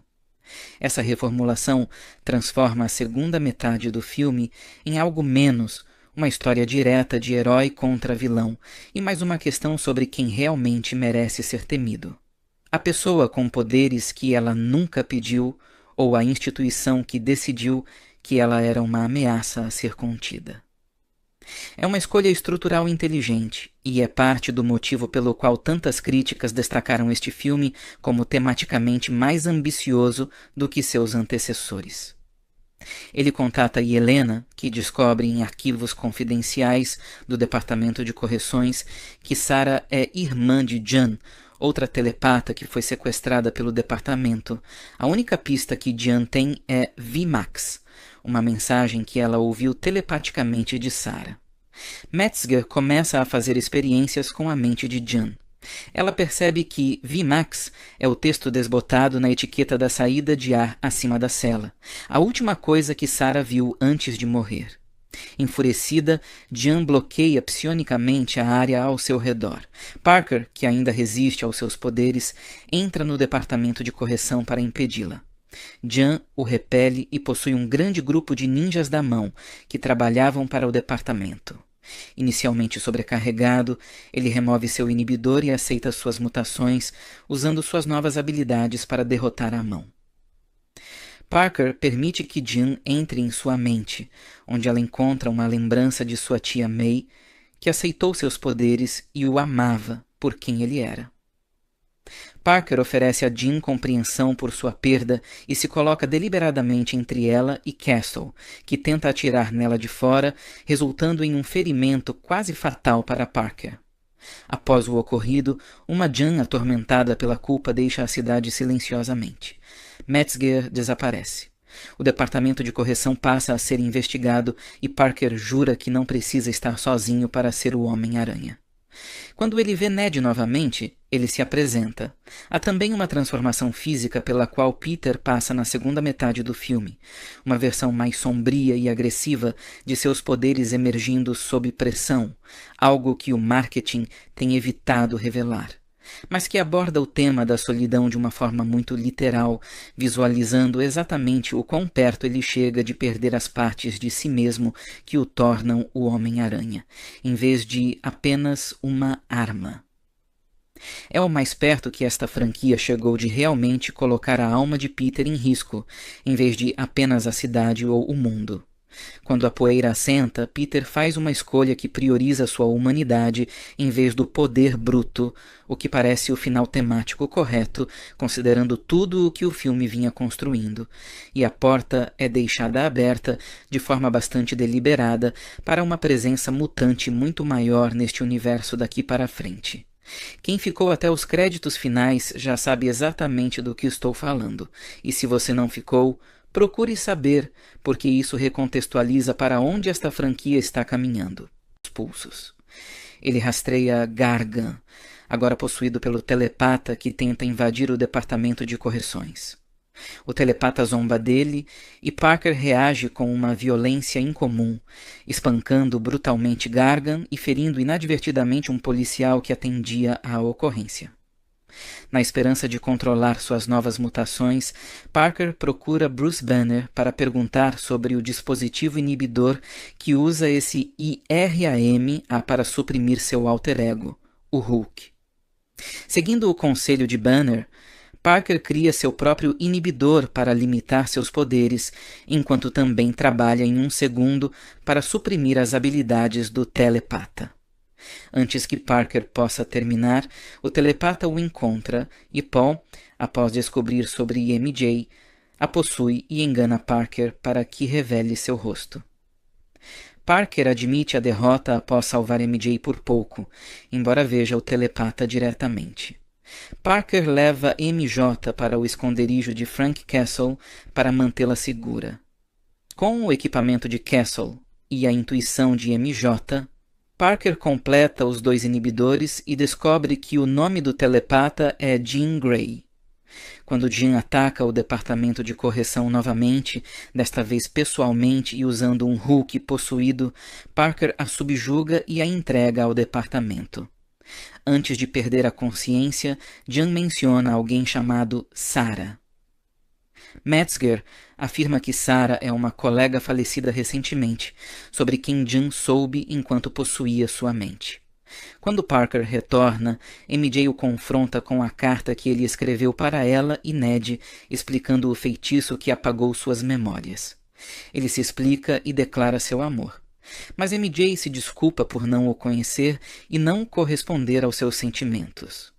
Essa reformulação transforma a segunda metade do filme em algo menos uma história direta de herói contra vilão e mais uma questão sobre quem realmente merece ser temido. A pessoa com poderes que ela nunca pediu ou a instituição que decidiu que ela era uma ameaça a ser contida. É uma escolha estrutural inteligente e é parte do motivo pelo qual tantas críticas destacaram este filme como tematicamente mais ambicioso do que seus antecessores. Ele contata Helena, que descobre em arquivos confidenciais do Departamento de Correções que Sarah é irmã de Jean, outra telepata que foi sequestrada pelo departamento. A única pista que Jean tem é VMAX, uma mensagem que ela ouviu telepaticamente de Sarah. Metzger começa a fazer experiências com a mente de Jean. Ela percebe que VMAX é o texto desbotado na etiqueta da saída de ar acima da cela, a última coisa que Sarah viu antes de morrer. Enfurecida, Jean bloqueia psionicamente a área ao seu redor. Parker, que ainda resiste aos seus poderes, entra no departamento de correção para impedi-la. Jean o repele e possui um grande grupo de ninjas da mão que trabalhavam para o departamento. Inicialmente sobrecarregado, ele remove seu inibidor e aceita suas mutações, usando suas novas habilidades para derrotar a mão. Parker permite que Jean entre em sua mente, onde ela encontra uma lembrança de sua tia May, que aceitou seus poderes e o amava por quem ele era. Parker oferece a Jean compreensão por sua perda e se coloca deliberadamente entre ela e Castle, que tenta atirar nela de fora, resultando em um ferimento quase fatal para Parker. Após o ocorrido, uma Jean atormentada pela culpa deixa a cidade silenciosamente. Metzger desaparece. O departamento de correção passa a ser investigado e Parker jura que não precisa estar sozinho para ser o Homem-Aranha. Quando ele vê Ned novamente, ele se apresenta. Há também uma transformação física pela qual Peter passa na segunda metade do filme, uma versão mais sombria e agressiva de seus poderes emergindo sob pressão, algo que o marketing tem evitado revelar, mas que aborda o tema da solidão de uma forma muito literal, visualizando exatamente o quão perto ele chega de perder as partes de si mesmo que o tornam o Homem-Aranha, em vez de apenas uma arma. É o mais perto que esta franquia chegou de realmente colocar a alma de Peter em risco, em vez de apenas a cidade ou o mundo. Quando a poeira assenta, Peter faz uma escolha que prioriza sua humanidade em vez do poder bruto, o que parece o final temático correto, considerando tudo o que o filme vinha construindo, e a porta é deixada aberta de forma bastante deliberada para uma presença mutante muito maior neste universo daqui para frente. Quem ficou até os créditos finais já sabe exatamente do que estou falando, e se você não ficou, procure saber, porque isso recontextualiza para onde esta franquia está caminhando. Os pulsos. Ele rastreia Gargan, agora possuído pelo telepata que tenta invadir o departamento de correções. O telepata zomba dele e Parker reage com uma violência incomum, espancando brutalmente Gargan e ferindo inadvertidamente um policial que atendia à ocorrência. Na esperança de controlar suas novas mutações, Parker procura Bruce Banner para perguntar sobre o dispositivo inibidor que usa esse IRAM para suprimir seu alter ego, o Hulk. Seguindo o conselho de Banner, Parker cria seu próprio inibidor para limitar seus poderes, enquanto também trabalha em um segundo para suprimir as habilidades do telepata. Antes que Parker possa terminar, o telepata o encontra e Paul, após descobrir sobre MJ, a possui e engana Parker para que revele seu rosto. Parker admite a derrota após salvar MJ por pouco, embora veja o telepata diretamente. Parker leva MJ para o esconderijo de Frank Castle para mantê-la segura. Com o equipamento de Castle e a intuição de MJ, Parker completa os 2 inibidores e descobre que o nome do telepata é Jean Grey. Quando Jean ataca o departamento de correção novamente, desta vez pessoalmente e usando um Hulk possuído, Parker a subjuga e a entrega ao departamento. Antes de perder a consciência, Jean menciona alguém chamado Sarah. Metzger afirma que Sarah é uma colega falecida recentemente, sobre quem Jean soube enquanto possuía sua mente. Quando Parker retorna, MJ o confronta com a carta que ele escreveu para ela e Ned, explicando o feitiço que apagou suas memórias. Ele se explica e declara seu amor. Mas MJ se desculpa por não o conhecer e não corresponder aos seus sentimentos.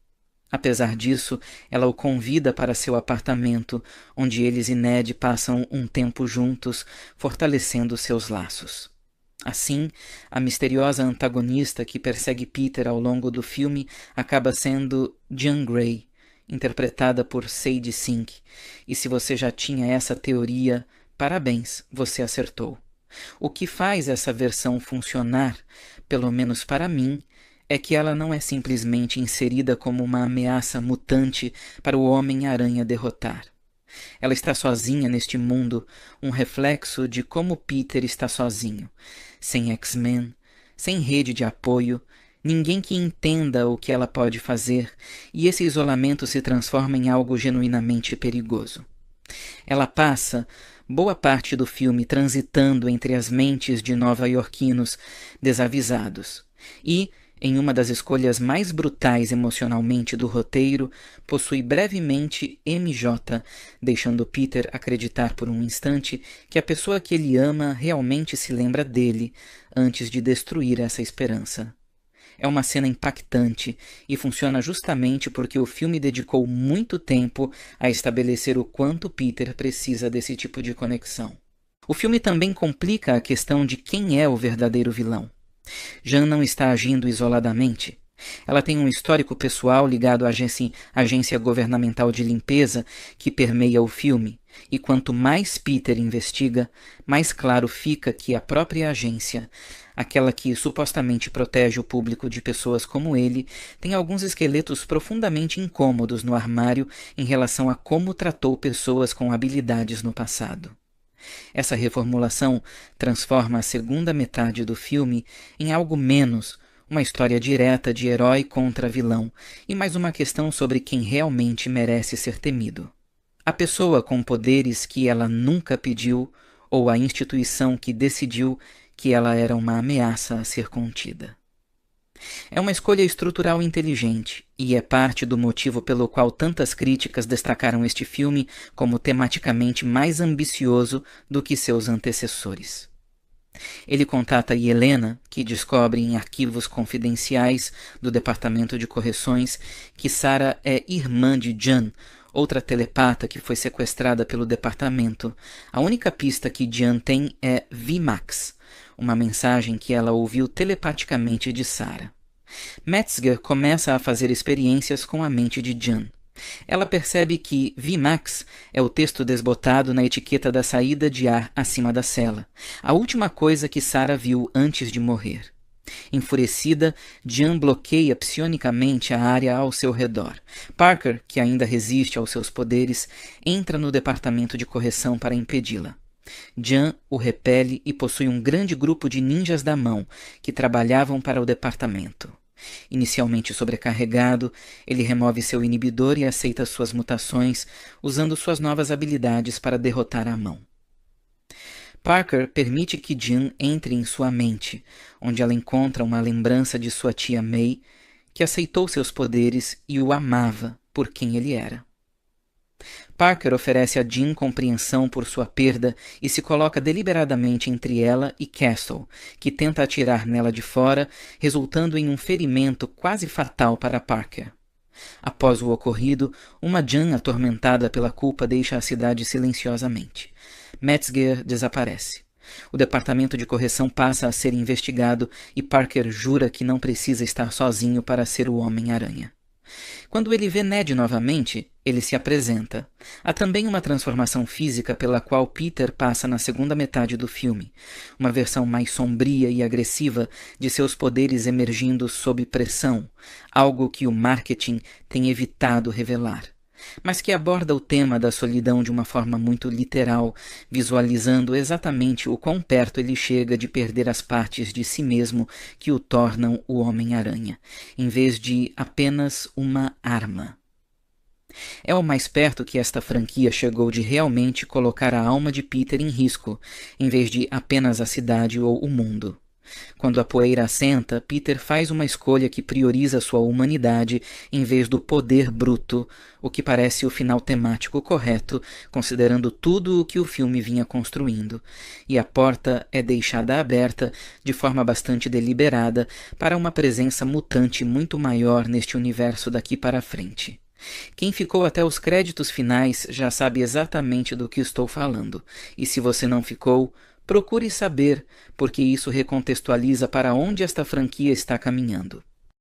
Apesar disso, ela o convida para seu apartamento, onde eles e Ned passam um tempo juntos, fortalecendo seus laços. Assim, a misteriosa antagonista que persegue Peter ao longo do filme acaba sendo Jean Grey, interpretada por Sadie Sink, e se você já tinha essa teoria, parabéns, você acertou. O que faz essa versão funcionar, pelo menos para mim, é que ela não é simplesmente inserida como uma ameaça mutante para o Homem-Aranha derrotar. Ela está sozinha neste mundo, um reflexo de como Peter está sozinho, sem X-Men, sem rede de apoio, ninguém que entenda o que ela pode fazer, e esse isolamento se transforma em algo genuinamente perigoso. Ela passa boa parte do filme transitando entre as mentes de nova-iorquinos desavisados e, em uma das escolhas mais brutais emocionalmente do roteiro, possui brevemente MJ, deixando Peter acreditar por um instante que a pessoa que ele ama realmente se lembra dele, antes de destruir essa esperança. É uma cena impactante e funciona justamente porque o filme dedicou muito tempo a estabelecer o quanto Peter precisa desse tipo de conexão. O filme também complica a questão de quem é o verdadeiro vilão. Jan não está agindo isoladamente. Ela tem um histórico pessoal ligado à agência governamental de limpeza que permeia o filme, e quanto mais Peter investiga, mais claro fica que a própria agência, aquela que supostamente protege o público de pessoas como ele, tem alguns esqueletos profundamente incômodos no armário em relação a como tratou pessoas com habilidades no passado. Essa reformulação transforma a segunda metade do filme em algo menos uma história direta de herói contra vilão e mais uma questão sobre quem realmente merece ser temido. A pessoa com poderes que ela nunca pediu ou a instituição que decidiu que ela era uma ameaça a ser contida. É uma escolha estrutural inteligente e é parte do motivo pelo qual tantas críticas destacaram este filme como tematicamente mais ambicioso do que seus antecessores. Ele contata Helena, que descobre em arquivos confidenciais do Departamento de Correções que Sarah é irmã de Jan, outra telepata que foi sequestrada pelo departamento. A única pista que Jan tem é VMAX, uma mensagem que ela ouviu telepaticamente de Sarah. Metzger começa a fazer experiências com a mente de Jan. Ela percebe que VMAX é o texto desbotado na etiqueta da saída de ar acima da cela, a última coisa que Sarah viu antes de morrer. Enfurecida, Jan bloqueia psionicamente a área ao seu redor. Parker, que ainda resiste aos seus poderes, entra no departamento de correção para impedi-la. Jan o repele e possui um grande grupo de ninjas da mão que trabalhavam para o departamento. Inicialmente sobrecarregado, ele remove seu inibidor e aceita suas mutações, usando suas novas habilidades para derrotar a mão. Parker permite que Jan entre em sua mente, onde ela encontra uma lembrança de sua tia May, que aceitou seus poderes e o amava por quem ele era. Parker oferece a Jean compreensão por sua perda e se coloca deliberadamente entre ela e Castle, que tenta atirar nela de fora, resultando em um ferimento quase fatal para Parker. Após o ocorrido, uma Jean atormentada pela culpa deixa a cidade silenciosamente. Metzger desaparece. O departamento de correção passa a ser investigado e Parker jura que não precisa estar sozinho para ser o Homem-Aranha. Quando ele vê Ned novamente, ele se apresenta. Há também uma transformação física pela qual Peter passa na segunda metade do filme, uma versão mais sombria e agressiva de seus poderes emergindo sob pressão, algo que o marketing tem evitado revelar, mas que aborda o tema da solidão de uma forma muito literal, visualizando exatamente o quão perto ele chega de perder as partes de si mesmo que o tornam o Homem-Aranha, em vez de apenas uma arma. É o mais perto que esta franquia chegou de realmente colocar a alma de Peter em risco, em vez de apenas a cidade ou o mundo. Quando a poeira assenta, Peter faz uma escolha que prioriza sua humanidade em vez do poder bruto, o que parece o final temático correto, considerando tudo o que o filme vinha construindo, e a porta é deixada aberta de forma bastante deliberada para uma presença mutante muito maior neste universo daqui para frente. Quem ficou até os créditos finais já sabe exatamente do que estou falando, e se você não ficou, procure saber, porque isso recontextualiza para onde esta franquia está caminhando.